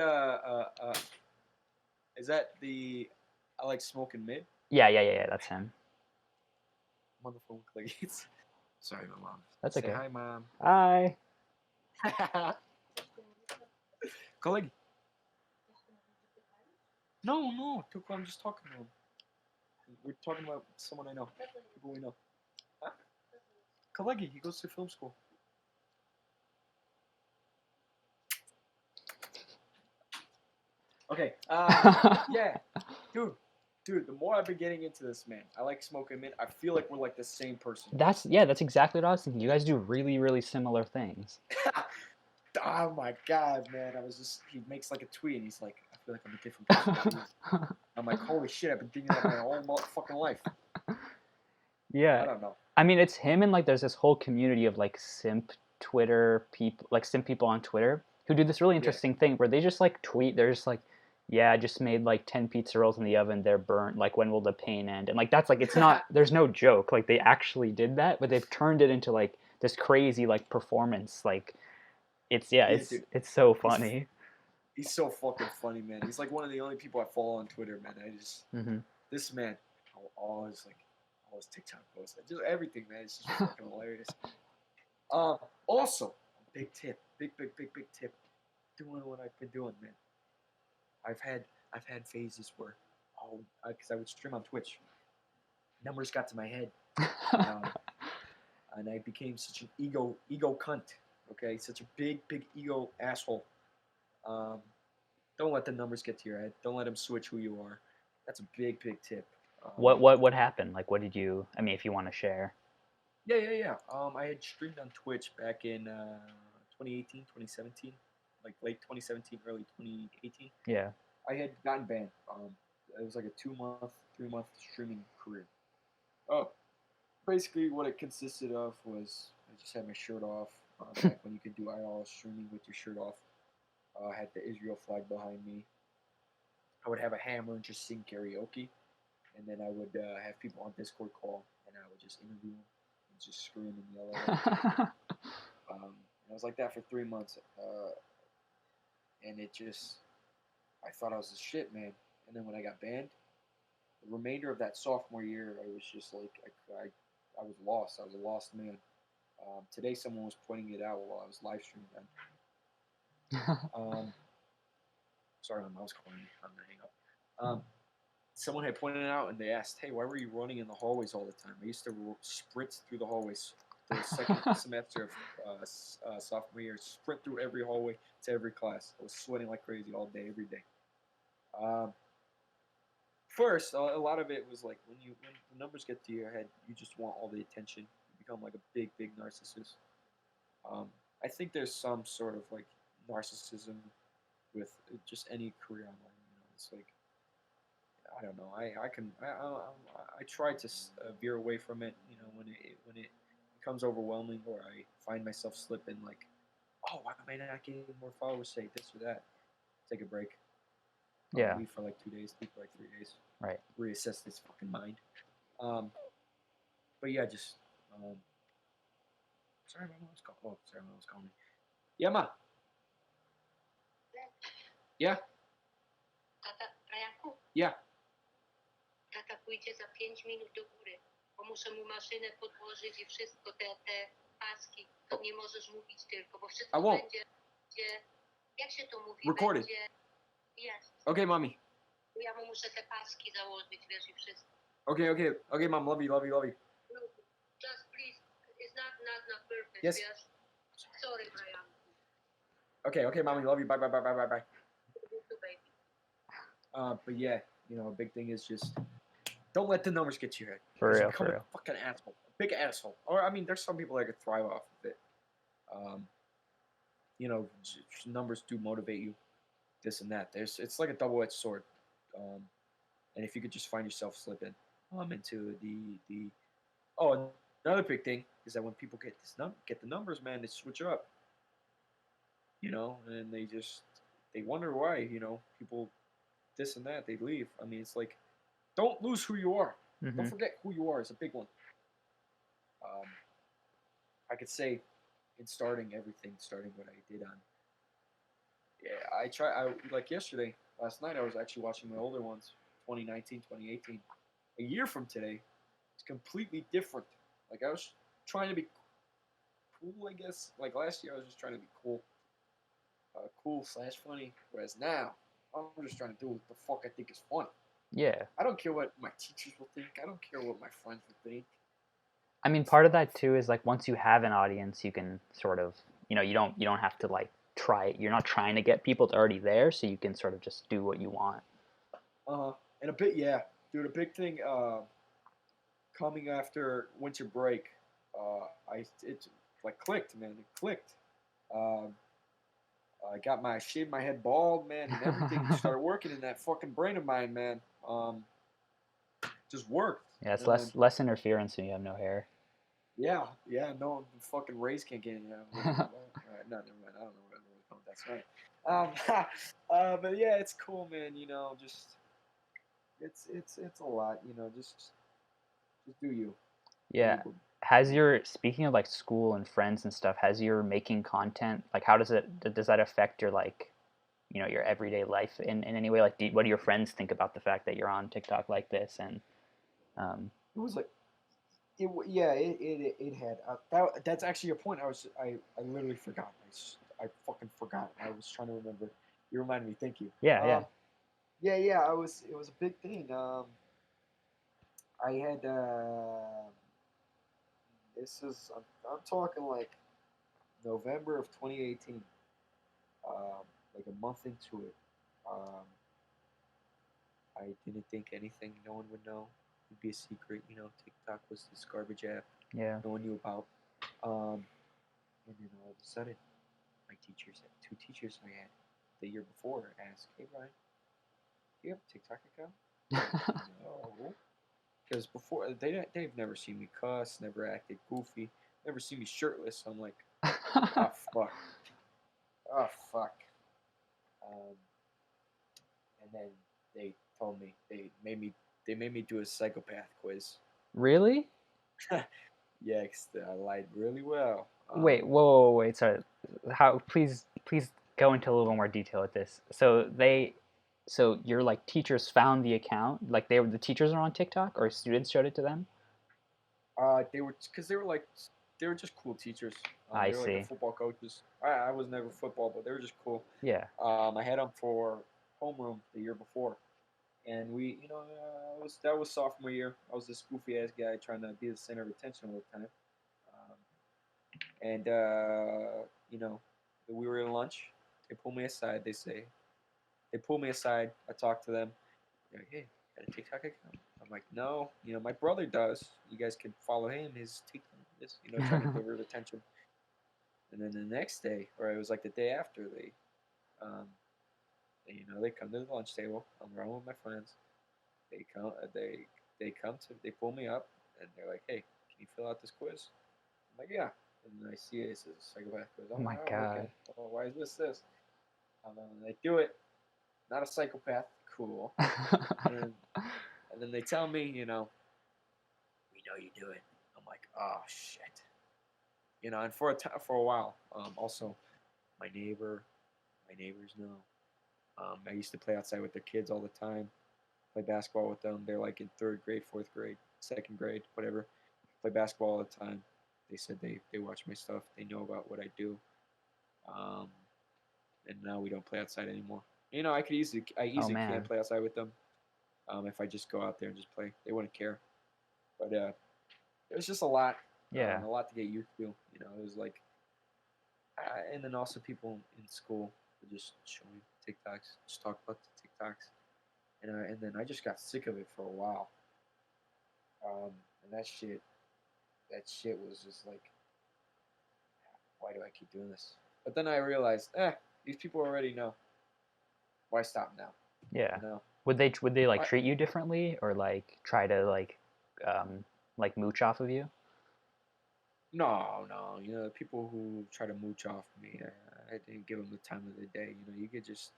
is that the I like smoking mid? Yeah. That's him. Motherfucker, please. Sorry, my mom. That's Say okay. hi, mom. Hi. Kolegi. No. I'm just talking to him. We're talking about someone I know. People we know. Huh? Kolegi, he goes to film school. Okay. Yeah. Dude, the more I've been getting into this, man, I like smoking mint. I feel like we're like the same person. That's exactly what I was thinking. You guys do really, really similar things. Oh my god, man! he makes like a tweet and he's like, I feel like I'm a different person. I'm like, holy shit! I've been thinking that my whole fucking life. Yeah. I don't know. I mean, it's him and like there's this whole community of like simp Twitter people, like simp people on Twitter who do this really interesting thing where they just like tweet. They're just like, yeah, I just made like 10 pizza rolls in the oven. They're burnt. Like, when will the pain end? And like that's like it's not. There's no joke. Like they actually did that, but they've turned it into like this crazy like performance. Like it's so funny. He's so fucking funny, man. He's like one of the only people I follow on Twitter, man. This man, all his TikTok posts, just everything, man. It's just fucking hilarious. Also, big tip, big tip. Doing what I've been doing, man. I've had phases where, because I would stream on Twitch, numbers got to my head, and I became such an ego cunt. Okay, such a big ego asshole. Don't let the numbers get to your head. Don't let them switch who you are. That's a big tip. What happened? Like, what did you? I mean, if you want to share. Yeah. I had streamed on Twitch back in 2018, 2017, like late 2017, early 2018. Yeah. I had gotten banned. It was like a 2-month, 3-month streaming career. Oh, basically what it consisted of was I just had my shirt off. Back when you could do IRL streaming with your shirt off. I had the Israel flag behind me. I would have a hammer and just sing karaoke. And then I would have people on Discord call, and I would just interview them and just scream and yell at them. And I was like that for 3 months. And it just, I thought I was the shit, man. And then when I got banned, the remainder of that sophomore year, I was just like, I was lost. I was a lost man. Today, someone was pointing it out while I was live streaming them. Sorry, my mouse calling me. I'm gonna hang up. Someone had pointed it out, and they asked, "Hey, why were you running in the hallways all the time?" I used to sprint through the hallways. The second semester of sophomore year, sprint through every hallway to every class. I was sweating like crazy all day, every day. First, a lot of it was like when the numbers get to your head, you just want all the attention. You become like a big narcissist. I think there's some sort of like narcissism with just any career online. You know, it's like I don't know. I try to veer away from it. You know, when it becomes overwhelming, or I find myself slipping, like, oh, why am I not getting more followers? Say this or that. Take a break. Yeah. Leave for like 2 days. Leave for like 3 days. Right. Reassess this fucking mind. But yeah, just sorry, my mom's calling. Oh, sorry, my mom's calling me. Yeah, ma. Yeah. Tata, Brianku. Yeah. Tata pójdzie za 5 minut do góry, bo muszę mu maszynę podłożyć i wszystko, te paski. To nie możesz mówić tylko, bo wszystko będzie, jak się to mówi? Recorded. Będzie, yes. Okay, mommy. Ja mu muszę te paski założyć, wiesz, i wszystko. Okay, mom, love you. Just please, it's not perfect, yes. Wiesz? Sorry, Brian. Okay, mommy, love you. Bye. You too, baby. But yeah, you know, a big thing is just don't let the numbers get to your head. For real, you become a fucking asshole, a big asshole. Or I mean, there's some people that could thrive off of it. You know, numbers do motivate you. this and that. It's like a double-edged sword. Um, and if you could just find yourself slipping into the oh, another big thing is that when people get the numbers, man, they switch up, and they wonder why, people this and that, they leave. I mean, it's like, don't lose who you are. Don't Hmm. forget who you are. It's a big one. Um, I could say in starting what I did on. Yeah, like yesterday, last night, I was actually watching my older ones, 2019, 2018. A year from today, it's completely different. Like, I was trying to be cool, I guess. Like, last year, I was just trying to be cool/funny. Whereas now, I'm just trying to do what the fuck I think is funny. Yeah. I don't care what my teachers will think. I don't care what my friends will think. I mean, part of that too is like once you have an audience, you can sort of, you don't have to like try. You're not trying to get people; it's already there, so you can sort of just do what you want. And a bit, yeah, dude. A big thing coming after winter break, it like clicked, man. It clicked. Um, I got shaved my head bald, man, and everything started working in that fucking brain of mine, man. Just worked. Yeah, it's And less interference when you have no hair. yeah, no, the fucking rays can't get in. What are you about? All right, no, never mind. I don't know what I was going. That's right. But yeah, it's cool, man. Just it's a lot. Just do you. Yeah. Speaking of like school and friends and stuff, has your making content, like how does that affect your like, your everyday life in any way? Like, what do your friends think about the fact that you're on TikTok like this? And, It was like yeah, it had that's actually a point. I literally forgot. I fucking forgot. I was trying to remember. You reminded me. Thank you. yeah, yeah. Yeah. It was a big thing. I had I'm talking like November of 2018. Like a month into it. Um, I didn't think anything. No one would know. It'd be a secret. TikTok was this garbage app Yeah. no one knew about. Um, and then all of a sudden, my teachers, two teachers I had the year before, asked, "Hey Ryan, do you have a TikTok account?" No, because before they've never seen me cuss, never acted goofy, never seen me shirtless. So I'm like, oh fuck, oh fuck. Um, and then they told me they made me do a psychopath quiz. Really? Yeah, 'cause I lied really well. Wait, whoa, wait, sorry. How? Please go into a little more detail with this. So your like teachers found the account, like the teachers are on TikTok, or students showed it to them. They were because they were just cool teachers. I They were like the see. football coaches. I was never football, but they were just cool. Yeah. I had them for homeroom the year before, and that was sophomore year. I was this goofy ass guy trying to be the center of attention all the time. Um, and we were at lunch. They pull me aside. They pull me aside. I talk to them. They're like, "Hey, got a TikTok account?" I'm like, "No, my brother does. You guys can follow him. His TikTok is, trying to divert attention." And then the next day, or it was like the day after, um, they come to the lunch table. I'm around with my friends. They come, they pull me up, and they're like, "Hey, can you fill out this quiz?" I'm like, "Yeah." And then I see it says psychopath quiz. Oh I'm like, my "Oh, okay. God. Well, why is this?" And they do it. Not a psychopath. Cool. And then they tell me, we know you do it. I'm like, oh shit. And for a while, also my neighbors know. I used to play outside with their kids all the time. Play basketball with them. They're like in third grade, fourth grade, second grade, whatever. Play basketball all the time. They said they watch my stuff. They know about what I do. Um, and now we don't play outside anymore. I Oh easily can man. play outside with them. If I just go out there and just play, they wouldn't care. But it was just Yeah. a lot to get used to. It was like, and then also people in school would just show me TikToks, just talk about the TikToks, and then I just got sick of it for a while. And that shit was just like, why do I keep doing this? But then I realized, these people already know. why stop now? Yeah. You know? Would they like I, treat you differently or like try to like mooch off of you? no. You know, the people who try to mooch off me, I didn't give them the time of the day. You know, you could just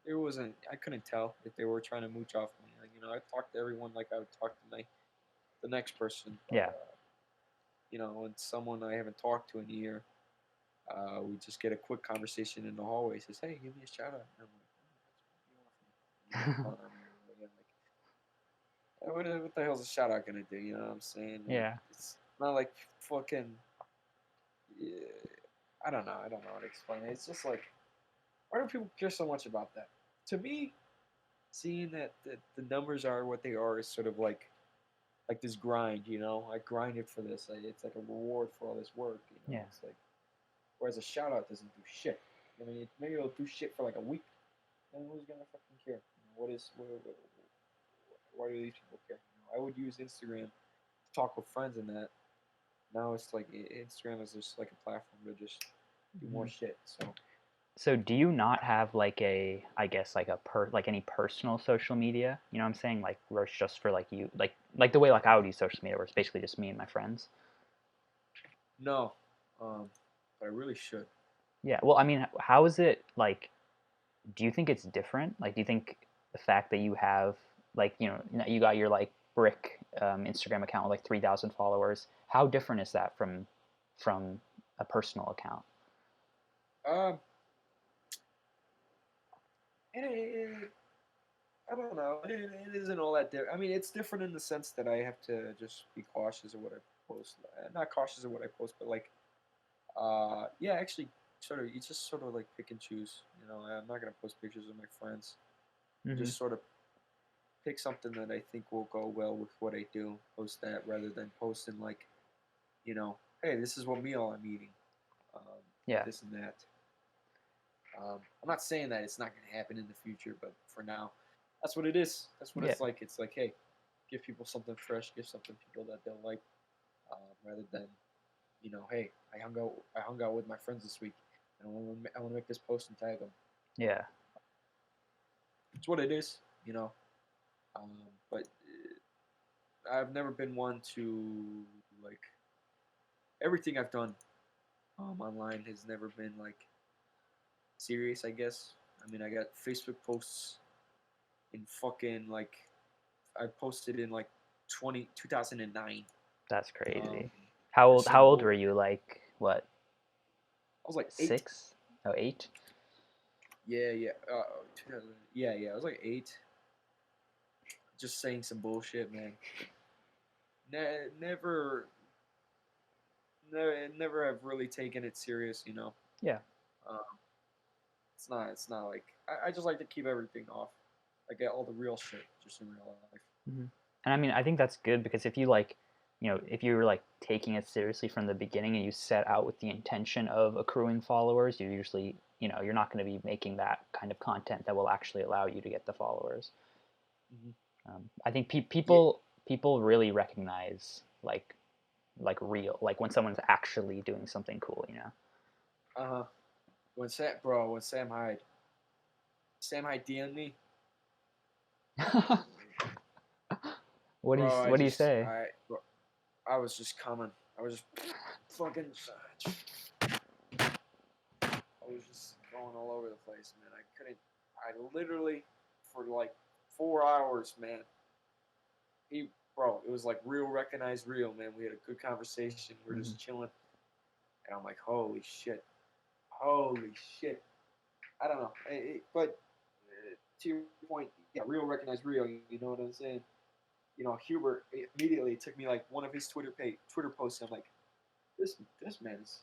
there wasn't. I couldn't tell if they were trying to mooch off me. Like, you know, I talked to everyone like I would talk to the next person. Yeah. You know, when someone I haven't talked to in a year, we just get a quick conversation in the hallway. Says, "Hey, give me a shout out." And I'm like, "What do you want from me?" What the hell's a shout out gonna do? You know what I'm saying? Like, Yeah. it's not like fucking. Yeah, I don't know. I don't know how to explain it. It's just like, why do people care so much about that? To me, seeing that the numbers are what they are is sort of like this grind. You know, I grinded for this. It's like a reward for all this work. You know, Yeah. it's like, whereas a shout out doesn't do shit. I mean, maybe it'll do shit for like a week. Then who's gonna fucking care? You know, why do these people care? You know, I would use Instagram to talk with friends and that. Now it's like Instagram is just like a platform to just do more shit. So do you not have like I guess like like any personal social media? You know what I'm saying? Like where it's just for like you like the way like I would use social media where it's basically just me and my friends. No, but I really should. Yeah. Well, I mean, how is it like do you think it's different? Like do you think the fact that you have like, you got your like brick Instagram account with like 3,000 followers, how different is that from a personal account? Um, it, I don't know. It isn't all that different. I mean, it's different in the sense that I have to just be cautious of what I post. Not cautious of what I post, but like, yeah, actually, sort of. You just sort of like pick and choose. You know, I'm not gonna post pictures of my friends. I Hmm. just sort of pick something that I think will go well with what I do. Post that rather than posting like, you know, hey, this is what meal I'm eating. Yeah. This and that. I'm not saying that it's not going to happen in the future, but for now, that's what it is. That's what Yeah. it's like. It's like, hey, give people something fresh, give something people that they'll like, rather than, you know, hey, I hung out with my friends this week, and I want to make this post and tag them. Yeah. It's what it is, you know. But I've never been one to like everything I've done online has never been like serious. I guess. I mean, I got Facebook posts in fucking like I posted in like 2009 That's crazy. for How some old bull. were you? Like what? I was like 8. 6? Oh, 8? Yeah. 2000, yeah. I was like 8. Just saying some bullshit, man. Never, never have really taken it serious, you know. Yeah. Um, it's not like I just like to keep everything off. I get all the real shit just in real life. Hmm. And I mean, I think that's good because if you like, if you were like taking it seriously from the beginning and you set out with the intention of accruing followers, you usually, you're not going to be making that kind of content that will actually allow you to get the followers. Hmm. I think Yeah. people really recognize like real, like when someone's actually doing something cool, Uh huh. When Sam Hyde DM'd me, bro, What do you say? I was just coming. I was just fucking. I was just going all over the place, man. I couldn't. I literally, for like 4 hours, man. Bro, it was like real, recognized real, man. We had a good conversation. We are Hmm. just chilling, and I'm like, holy shit. I don't know, but to your point, yeah, real, recognized real. You know what I'm saying? You know, Hubert immediately took me like one of his Twitter posts. And I'm like, this man's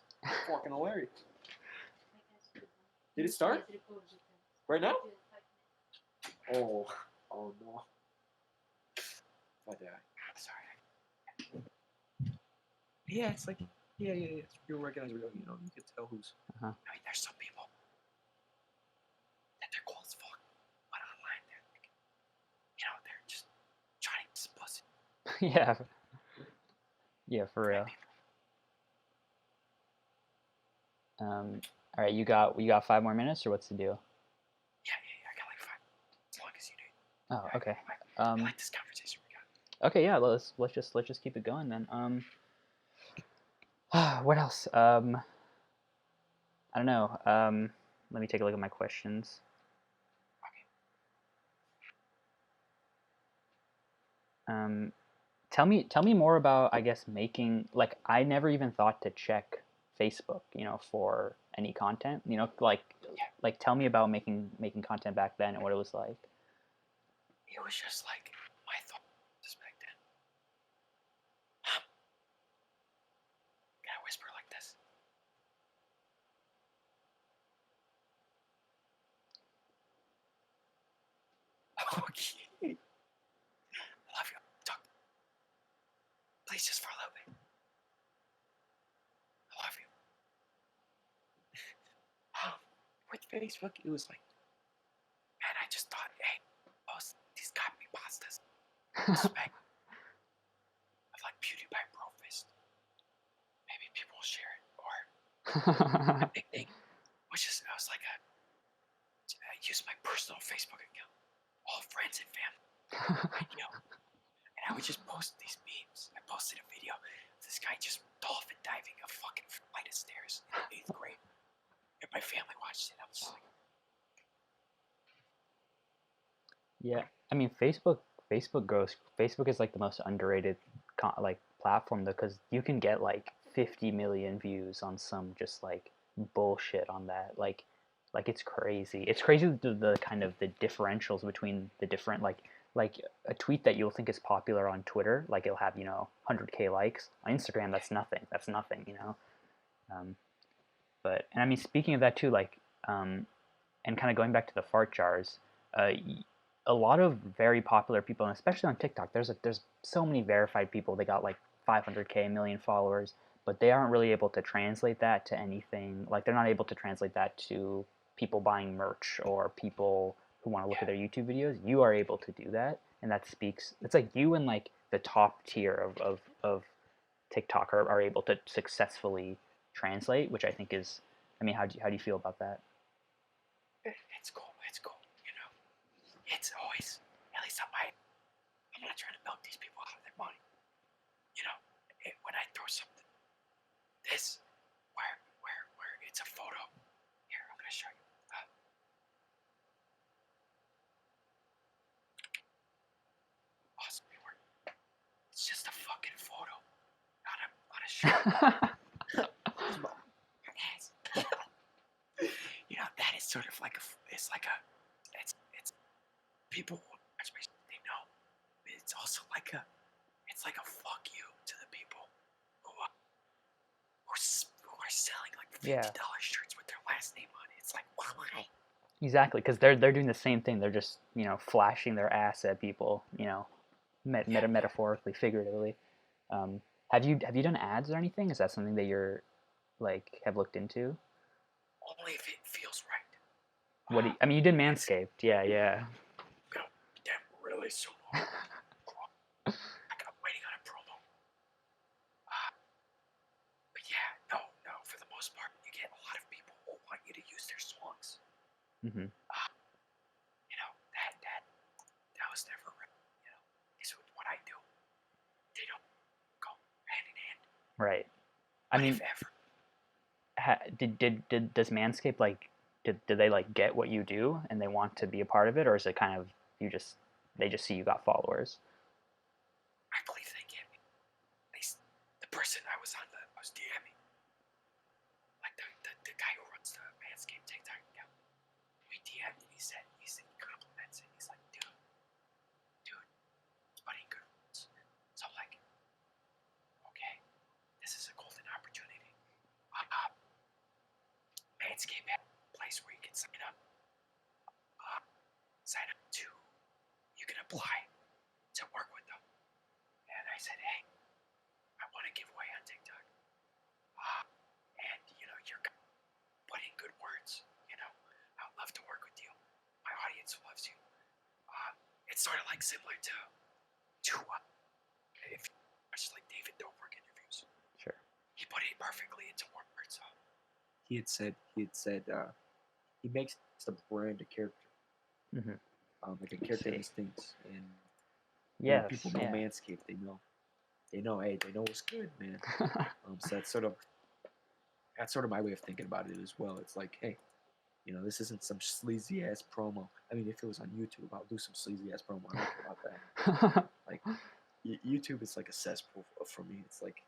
fucking hilarious. Did it start right now? Oh, oh no. But sorry. Yeah, it's like yeah. It's real, recognize real. You know, you can tell who's. Uh-huh. I mean, there's some people that they're cool as fuck, but online they're like, they're just trying to pussy. Yeah. Yeah, for real. All right, you got 5 more minutes, or what's the deal? Yeah. I got like Oh, okay. I like this conversation we got. Okay, yeah. Let's just keep it going then. What else? I don't know. Let me take a look at my questions. Tell me more about, I guess, making, like, I never even thought to check Facebook, for any content. Like tell me about making content back then and what it was like. It was just like my thought just back then. Can I whisper like this? Okay. I love you. Talk. Please, just for a little bit. I love you. With Facebook, it was like, man, I just thought, hey, post these copy pastas. Spec of like PewDiePie Brofist. Maybe people will share it. Or the big thing was just, I was like, I used my personal Facebook account, all friends and family, and I would just post these memes. I posted a video of this guy just dolphin diving a fucking flight of stairs in 8th grade. And my family watched it. I was just like, Yeah, I mean, Facebook is like the most underrated like platform though, because you can get like 50 million views on some just like bullshit on that. Like it's crazy. It's crazy the kind of the differentials between the different like a tweet that you'll think is popular on Twitter, like it'll have 100K likes. On Instagram, that's nothing. That's nothing. But and I mean, speaking of that too, like and kind of going back to the fart jars, uh, a lot of very popular people, and especially on TikTok, there's so many verified people. They got like 500K, a million followers, but they aren't really able to translate that to anything. Like they're not able to translate that to people buying merch or people who want to look at their YouTube videos. You are able to do that, and that speaks. It's like you and like the top tier of TikTok are able to successfully translate, which I think is. I mean, how do you feel about that? it's cool. It's cool. It's always, at least I'm not trying to milk these people out of their money. When I throw something, this, where it's a photo. Here, I'm gonna show you. Awesome. It's just a fucking photo, not a shirt. That is sort of like it's people they know. It's also like it's like a fuck you to the people who are selling like $50 shirts with their last name on it. It's like, why? Exactly, because they're doing the same thing. They're just flashing their ass at people. Metaphorically, figuratively. Have you done ads or anything? Is that something that you're like have looked into? Only if it feels right. I mean, you did Manscaped. Yeah. I'm gonna get that really soon. I'm waiting on a promo. But yeah, no. For the most part, you get a lot of people who want you to use their songs. Mm-hmm. That was never right. Is what I do. They don't go hand in hand. Right. I mean, does Manscaped like did they like get what you do and they want to be a part of it, or is it kind of they just see you got followers? I believe they get me. At least the person I was DMing, like the guy who runs the Manscaped TikTok account. We DM'd and he said he compliments it. He's like, dude, it's putting good words. So I'm like, okay, this is a golden opportunity. Manscaped has a place where you can sign up. You can apply to work with them. And I said, hey, I want to give away on TikTok. And you're putting good words. I would love to work with you. My audience loves you. It's sort of like similar to if you watch like David Dobrik interviews. Sure. He put it perfectly into one word. So he had said he makes the brand a character. Mm-hmm. like a character instincts, and Yes. people know Manscaped. They know. Hey, they know what's good, man. So that's sort of my way of thinking about it as well. It's like, hey, this isn't some sleazy ass promo. I mean, if it was on YouTube, I'll do some sleazy ass promo. I don't care about that. Like, YouTube is like a cesspool for me. It's like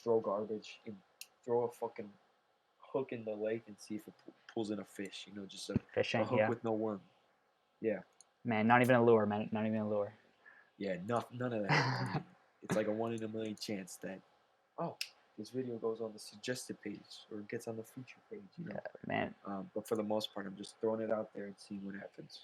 throw garbage and throw a fucking hook in the lake and see if it pulls in a fish. Just a hook with no worm. Yeah. Man, not even a lure, man. Not even a lure. Yeah, none of that. I mean, it's like a 1 in a million chance that, this video goes on the suggested page or gets on the feature page. Yeah, man. But for the most part, I'm just throwing it out there and seeing what happens.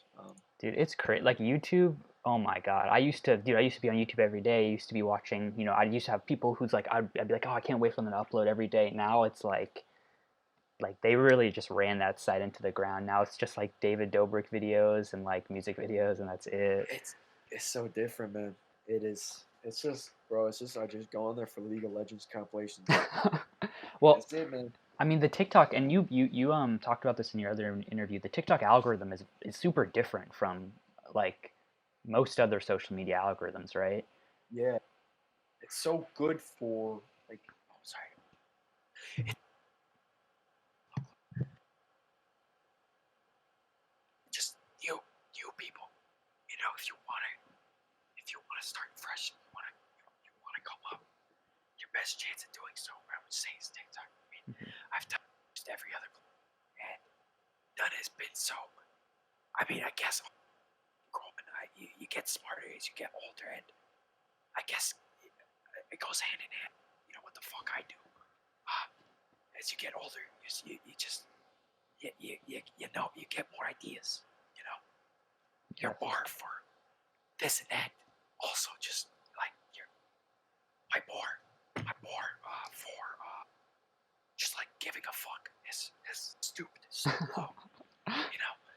Dude, it's crazy. Like YouTube, oh my god. I used to be on YouTube every day. I used to be watching. I used to have people who's like, I'd be like, oh, I can't wait for them to upload every day. Now it's like they really just ran that site into the ground. Now it's just like David Dobrik videos and like music videos, and that's it. It's so different, man. It is. It's just, bro. It's just I just go on there for League of Legends compilations. Well, that's it, man. I mean, the TikTok, and you talked about this in your other interview. The TikTok algorithm is super different from like most other social media algorithms, right? Yeah, it's so good for like. Oh, sorry. Just you people. If you want to start fresh, you want to come up. Your best chance of doing so, I would say, is TikTok. I mean, I've done just every other, and none has been so. I mean, I guess you get smarter as you get older, and I guess it goes hand in hand. What the fuck I do. As you get older, you just you get more ideas. Your bar for this and that. Also, just like my bar for just like giving a fuck is stupid, so low.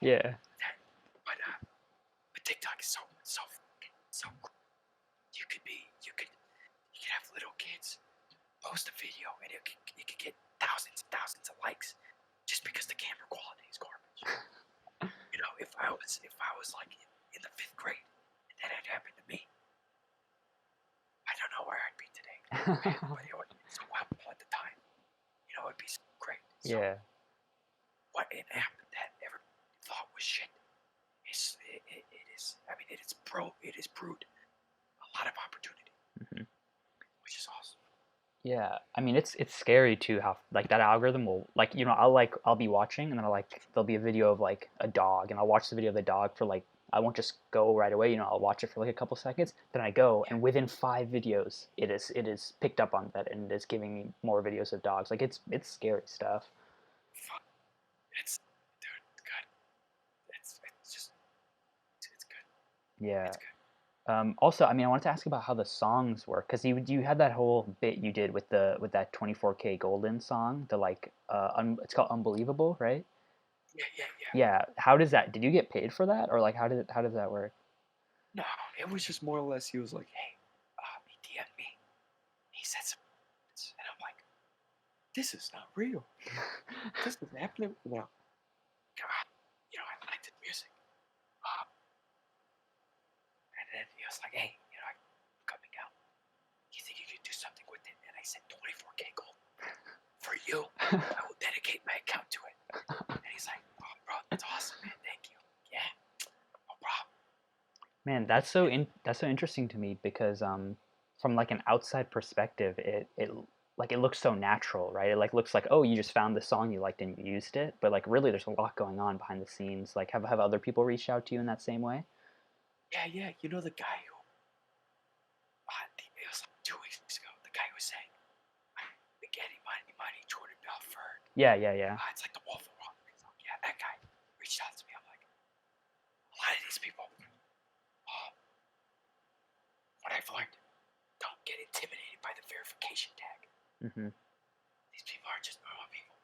Yeah. But TikTok is so cool. You could have little kids post a video and it could get thousands and thousands of likes just because the camera quality is garbage. If I was like in the 5th grade and that had happened to me, I don't know where I'd be today. But it would be so helpful at the time. It would be so great. So Yeah. What an app that everyone thought was shit is it is. I mean, it is brewed a lot of opportunity, which is awesome. Yeah, I mean it's scary too how like that algorithm will like I'll be watching and then there'll be a video of like a dog and I'll watch the video of the dog for like I won't just go right away, I'll watch it for like a couple seconds, then I go and within 5 videos it is picked up on that and is giving me more videos of dogs. Like it's scary stuff. It's good. It's good. Yeah. It's good. Also, I mean, I wanted to ask about how the songs work because you had that whole bit you did with that 24K Golden song, the like it's called Unbelievable, right? Yeah. Yeah. How does that? Did you get paid for that, or like how does that work? No, it was just more or less. He was like, "Hey, he DM'd me. He said some," and I'm like, "This is not real. This is happening now." I liked the music. And then he was like, "Hey, I'm coming out. You think you could do something with it?" And I said, "24K gold for you. I will dedicate my account to it." And he's like, "Oh, bro, that's awesome, man. Thank you. Yeah, no problem." Man, that's so interesting to me because from like an outside perspective, it looks so natural, right? It like looks like, oh, you just found the song you liked and you used it, but like really there's a lot going on behind the scenes. Like have other people reached out to you in that same way? Yeah. The guy who it was like 2 weeks ago. The guy who was saying, "Spaghetti, money, Jordan Belfort." Yeah. It's like the Wolf of Wall Street song. Yeah, that guy reached out to me. I'm like, a lot of these people, what I've learned, don't get intimidated by the verification tag. These people are just normal people.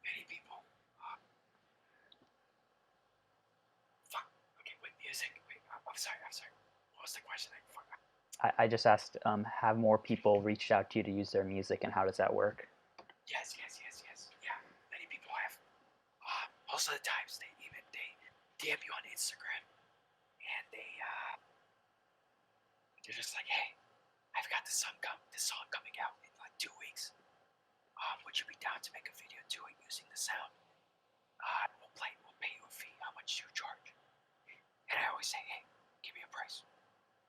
Many people. Fuck. Okay, with music. Wait, I'm sorry. What was the question? I just asked, have more people reached out to you to use their music, and how does that work? Yes. Yeah, many people have. Most of the times DM you on Instagram, and they're just like, hey, I've got this song coming out in like 2 weeks. Would you be down to make a video to it using the sound? We'll pay you a fee. How much do you charge? And I always say, hey, give me a price.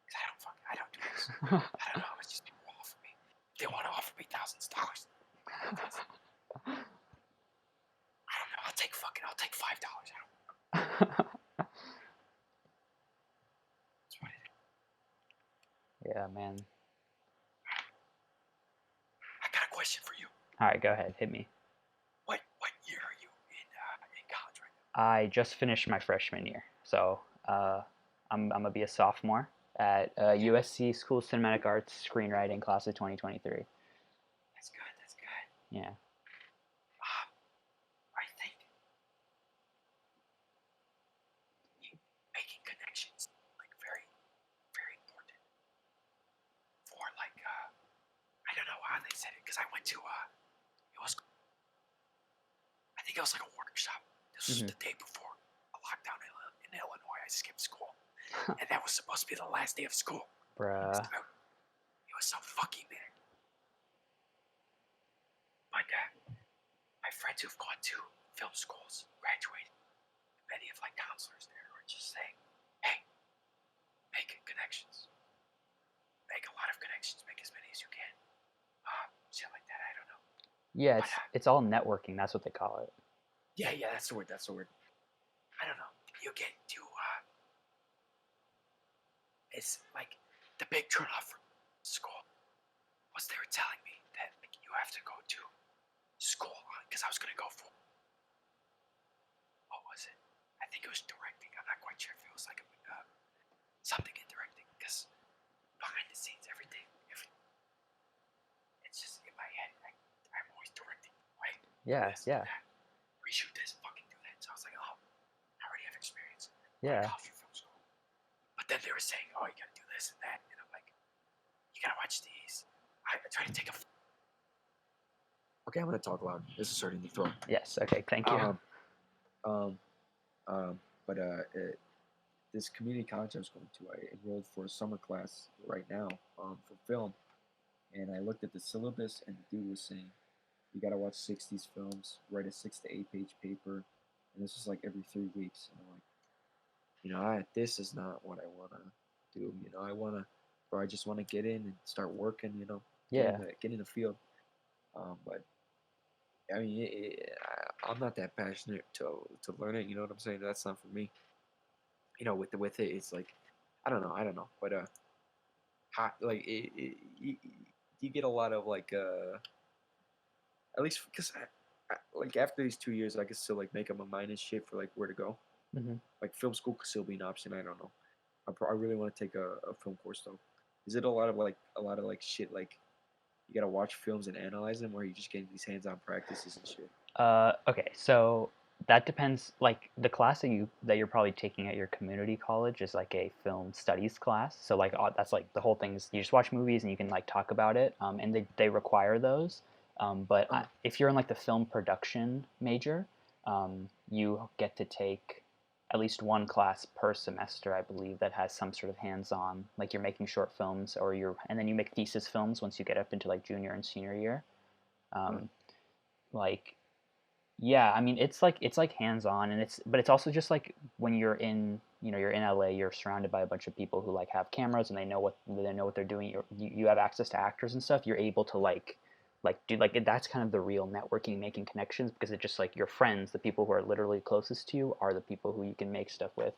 Because I don't do this. I don't know how much these people will offer me. They want to offer me thousands of dollars. I don't know. I'll take $5. I don't. That's what it is. Yeah, man. I got a question for you. All right, go ahead. Hit me. What year are you in college right now? I just finished my freshman year, so I'm gonna be a sophomore at USC School of Cinematic Arts Screenwriting class of 2023. That's good. That's good. Yeah. I think making connections like very, very important for like I don't know how they said it because I went to I think it was like a workshop. This was the day before a lockdown in Illinois. I skipped school, and that was supposed to be the last day of school. Bruh. So, it was so fucking there. But my friends who've gone to film schools, graduated, many of like counselors there were just saying, hey, make connections. Make a lot of connections. Make as many as you can. Shit like that. I don't know. Yeah, it's all networking. That's what they call it. Yeah, that's the word. I don't know. You get to it's like the big turnoff from school was they were telling me that like, you have to go to school because I was gonna go for what was it? I think it was directing. I'm not quite sure if it was like something in directing because behind the scenes everything it's just in my head. I'm always directing. Right? Yeah, yeah. Reshoot this, fucking do that. So I was like, oh, I already have experience. Yeah. Film school. But then they were saying, oh, you gotta do this and that. And I'm like, you gotta watch these. I try to take a. Okay, I'm gonna talk loud. This is starting to throw. Yes. Okay. Thank you. This community college I was going to, I enrolled for a summer class right now for film, and I looked at the syllabus, and the dude was saying, you gotta watch 60s films, write a 6 to 8 page paper, and this was like every 3 weeks. And I'm like, this is not what I wanna do. I just wanna get in and start working. Get in the field. But I mean, I'm not that passionate to learn it. You know what I'm saying? That's not for me. With it, it's like, I don't know. But you get a lot of like at least because like after these 2 years, I could still like make up my mind and shit for like where to go. Like film school could still be an option. I don't know. I really want to take a film course though. Is it a lot of shit like you gotta watch films and analyze them, or are you just getting these hands-on practices and shit? Okay, so that depends. Like the class that you're probably taking at your community college is like a film studies class. So like that's like the whole thing is you just watch movies and you can like talk about it. And they require those. But if you're in like the film production major, you get to take at least one class per semester, I believe, that has some sort of hands-on, like you're making short films and then you make thesis films once you get up into like junior and senior year. Like, yeah, I mean, it's like hands-on, and but it's also just like when you're in LA, you're surrounded by a bunch of people who like have cameras and they know what they're doing. You have access to actors and stuff. You're able to like do like that's kind of the real networking, making connections, because it's just like your friends, the people who are literally closest to you, are the people who you can make stuff with.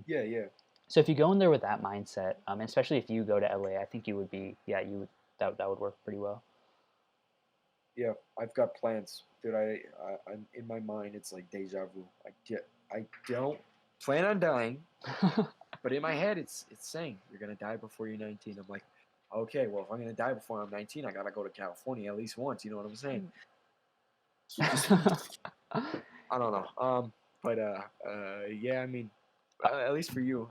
Yeah. So if you go in there with that mindset, especially if you go to LA, I think you would that would work pretty well. Yeah, I've got plans, dude. I'm in my mind. It's like deja vu. I don't plan on dying, but in my head, it's saying you're gonna die before you're 19. I'm like, okay, well, if I'm gonna die before I'm 19, I gotta go to California at least once. You know what I'm saying? I don't know. Yeah. I mean, at least for you.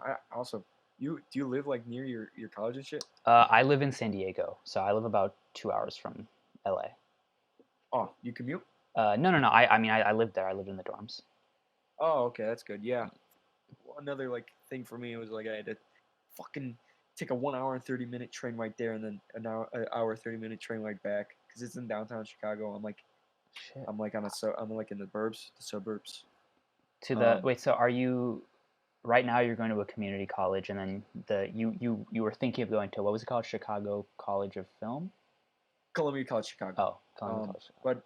Do you live like near your college and shit? I live in San Diego, so I live about 2 hours from LA. Oh, you commute? No. I mean, I lived there. I lived in the dorms. Oh, okay, that's good. Yeah, another like thing for me was like I had to fucking take a 1 hour and 30-minute train right there, and then an hour 30-minute train right back because it's in downtown Chicago. I'm like Shit. I'm like I'm like in the suburbs. To the wait, so are you right now? You're going to a community college, and then you were thinking of going to, what was it called? Chicago College of Film. Columbia College Chicago. Oh, Columbia College. But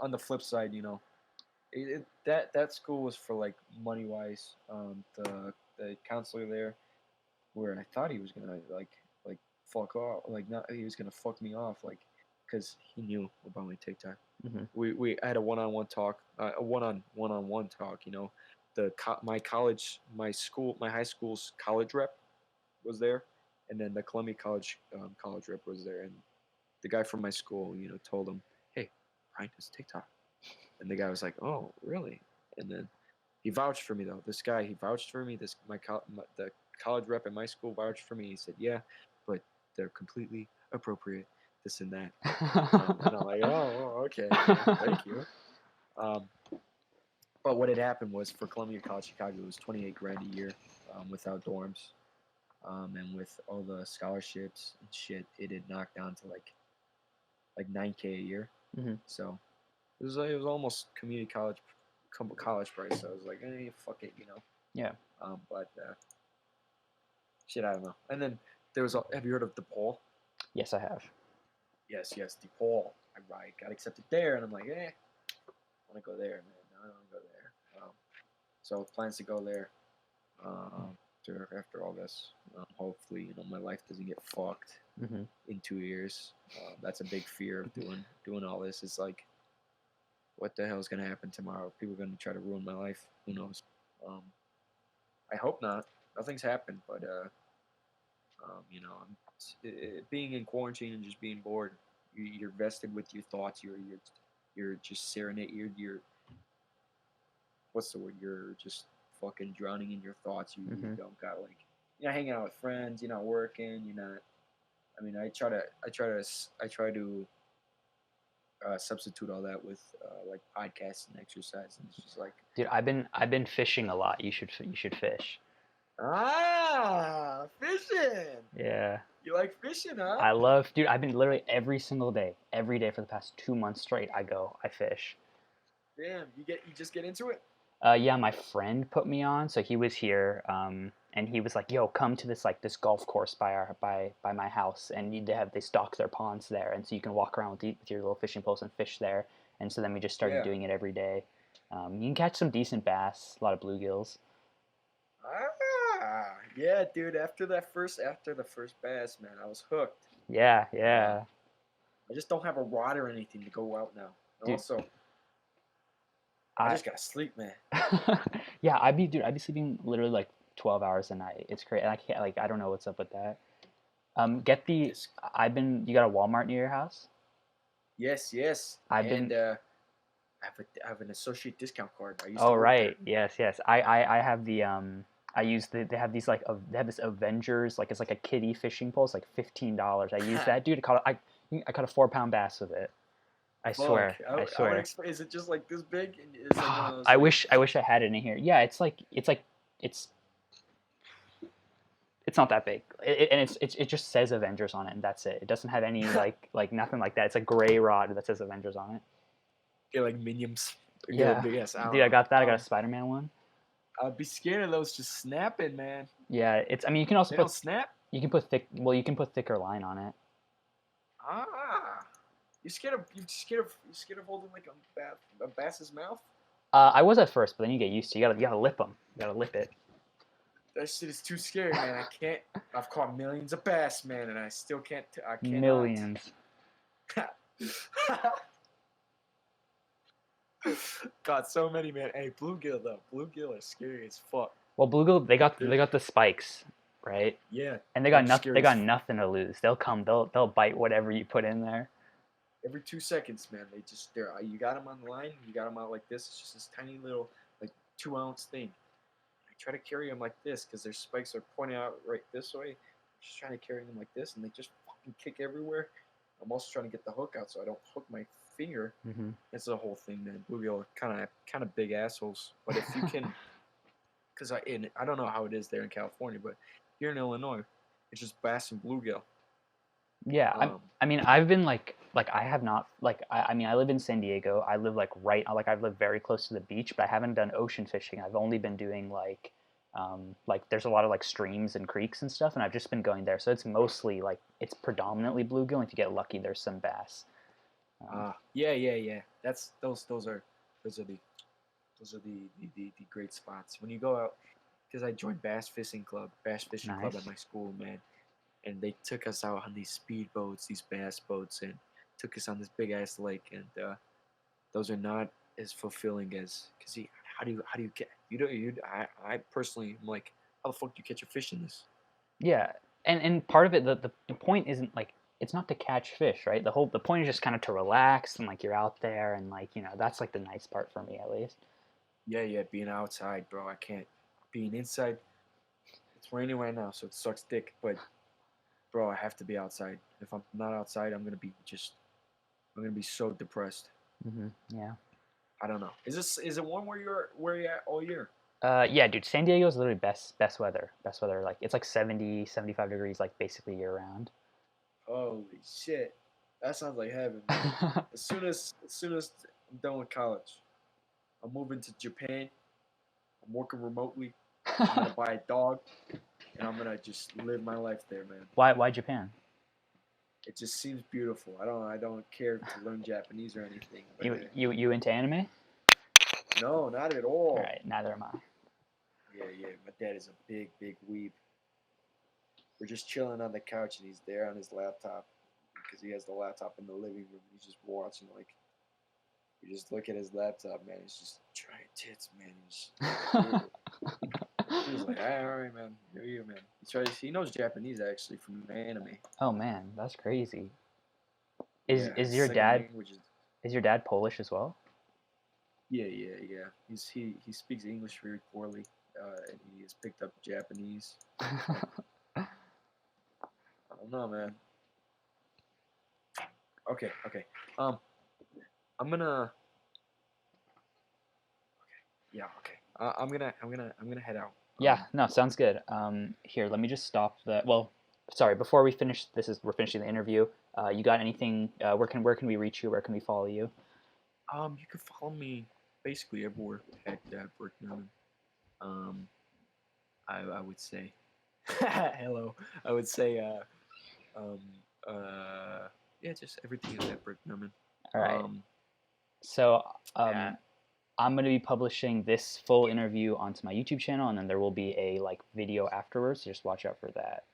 on the flip side, you know, that school was for like money wise. The counselor there, where I thought he was gonna like fuck off, like not he was gonna fuck me off, like because he knew about my TikTok. Mhm. We had a one-on-one talk, a one-on-one talk. You know, my high school's college rep was there, and then the Columbia College college rep was there, and the guy from my school, you know, told him, "Hey, Brian does TikTok," and the guy was like, "Oh, really?" And then he vouched for me though. This guy, he vouched for me. The college rep at my school vouched for me. He said, "Yeah, but they're completely appropriate. This and that." And I'm like, "Oh, okay, thank you." Um, but what had happened was for Columbia College Chicago, it was 28 grand a year without dorms, and with all the scholarships and shit, it had knocked down to like 9K a year. Mhm. So it was almost community college price. So I was like, fuck it, you know. Yeah. But shit, I don't know. And then there was have you heard of DePaul? Yes, I have. Yes, DePaul. I got accepted there, and I'm like, I want to go there, man. I don't want to go there. So plans to go there after all this. Hopefully, you know, my life doesn't get fucked Mhm. in 2 years. That's a big fear of doing all this. It's like, what the hell is gonna happen tomorrow? People are gonna try to ruin my life. Who knows? I hope not. Nothing's happened, but you know, being in quarantine and just being bored. You're vested with your thoughts. You're just serenade. You're what's the word? You're just fucking drowning in your thoughts. You don't got like, you're not hanging out with friends. You're not working. You're not. I mean, I try to substitute all that with like podcasts and exercise, and it's just like, Dude, I've been fishing a lot. You should fish. Fishing. Yeah. You like fishing, huh? I love, dude. I've been literally every day for the past 2 months straight. I fish. Damn, you just get into it. Yeah, my friend put me on. So he was here, and he was like, "Yo, come to this golf course by my house, and they stock their ponds there, and so you can walk around with your little fishing poles and fish there." And so then we just started doing it every day. You can catch some decent bass, a lot of bluegills. Yeah, dude. After the first bass, man, I was hooked. Yeah. I just don't have a rod or anything to go out now. And Dude, also, I just gotta sleep, man. Yeah, I'd be sleeping literally like 12 hours a night. It's crazy. I can't, like, I don't know what's up with that. You got a Walmart near your house? Yes. I have an associate discount card. I used to work Right. there. Yes. I have the they have these they have this Avengers, like it's like a kiddie fishing pole. It's like $15. I use that, dude. I caught a 4-pound bass with it. I swear. I would is it just like this big? And is it one of those, I wish I had it in here. Yeah, it's not that big, and it just says Avengers on it, and that's it. It doesn't have any like nothing like that. It's a gray rod that says Avengers on it. Yeah, like minions. Yeah, big ass. dude, I got that. I got a Spider-Man one. I'd be scared of those just snapping, man. Yeah, it's. I mean, you can also don't snap. You can put you can put thicker line on it. You scared of holding like a bass's mouth? I was at first, but then you get used to it. You gotta lip them. You gotta lip it. That shit is too scary, man. I can't. I've caught millions of bass, man, and I still can't. I can't. Millions. Got so many, man. Hey, bluegill though. Bluegill are scary as fuck. Well, bluegill, they got the spikes, right? Yeah. And they got nothing. They got nothing to lose. They'll come. They'll bite whatever you put in there. Every 2 seconds, man. You got them on the line. You got them out like this. It's just this tiny little like 2-ounce thing. I try to carry them like this because their spikes are pointing out right this way. I'm just trying to carry them like this, and they just fucking kick everywhere. I'm also trying to get the hook out so I don't hook my finger. Mm-hmm. It's a whole thing, man. Bluegill are kind of big assholes, but if you can because I don't know how it is there in California, but here in Illinois, it's just bass and bluegill. Yeah, Um, I mean, I've been like I have not like I mean, I live in San Diego. I live like I've lived very close to the beach, but I haven't done ocean fishing. I've only been doing like there's a lot of like streams and creeks and stuff, and I've just been going there. So it's mostly like it's predominantly bluegill. And if you get lucky, there's some bass. yeah. That's those are the the great spots when you go out. Because I joined bass fishing club at Nice. my school, man, and they took us out on these speedboats, these bass boats, and took us on this big ass lake, and those are not as fulfilling as because how do you get I personally am like, how the fuck do you catch a fish in this? Yeah, and part of it, the point isn't like it's not to catch fish, right? The point is just kind of to relax and like you're out there and like that's like the nice part for me at least. Yeah, being outside, bro. I can't being inside. It's raining right now, so it sucks dick. But bro, I have to be outside. If I'm not outside, I'm gonna be so depressed. Yeah. I don't know. Is it one where you at all year? Yeah, dude, San Diego is literally best weather. Best weather. Like it's like 70, 75 degrees like basically year round. Holy shit, that sounds like heaven, man. As soon as I'm done with college, I'm moving to Japan. I'm working remotely. I'm gonna buy a dog, and I'm gonna just live my life there, man. Why Japan? It just seems beautiful. I don't care to learn Japanese or anything. But You into anime? no, not at All all. right, neither am I. Yeah. My dad is a big weeb. We're just chilling on the couch, and he's there on his laptop because he has the laptop in the living room. He's just watching like. You just look at his laptop, man. He's just trying tits, man. He was like, all right, man. Here you, man. He knows Japanese actually from anime. Oh man, that's crazy. Yeah, Is his your second dad language is is your dad Polish as well? yeah. He speaks English very poorly, and he has picked up Japanese. I don't know, man. Okay. I'm gonna. Yeah. Okay. I'm gonna head out. Yeah, no, sounds good. Here, let me just stop the. Well, sorry. Before we finish, we're finishing the interview. You got anything? Where can we reach you? Where can we follow you? You can follow me basically everywhere at BRICKNERMON. Um, I would say, hello. I would say, um, yeah, just everything is at BRICKNERMON. All right. Um, So, yeah. I'm going to be publishing this full interview onto my YouTube channel, and then there will be a like video afterwards. So just watch out for that.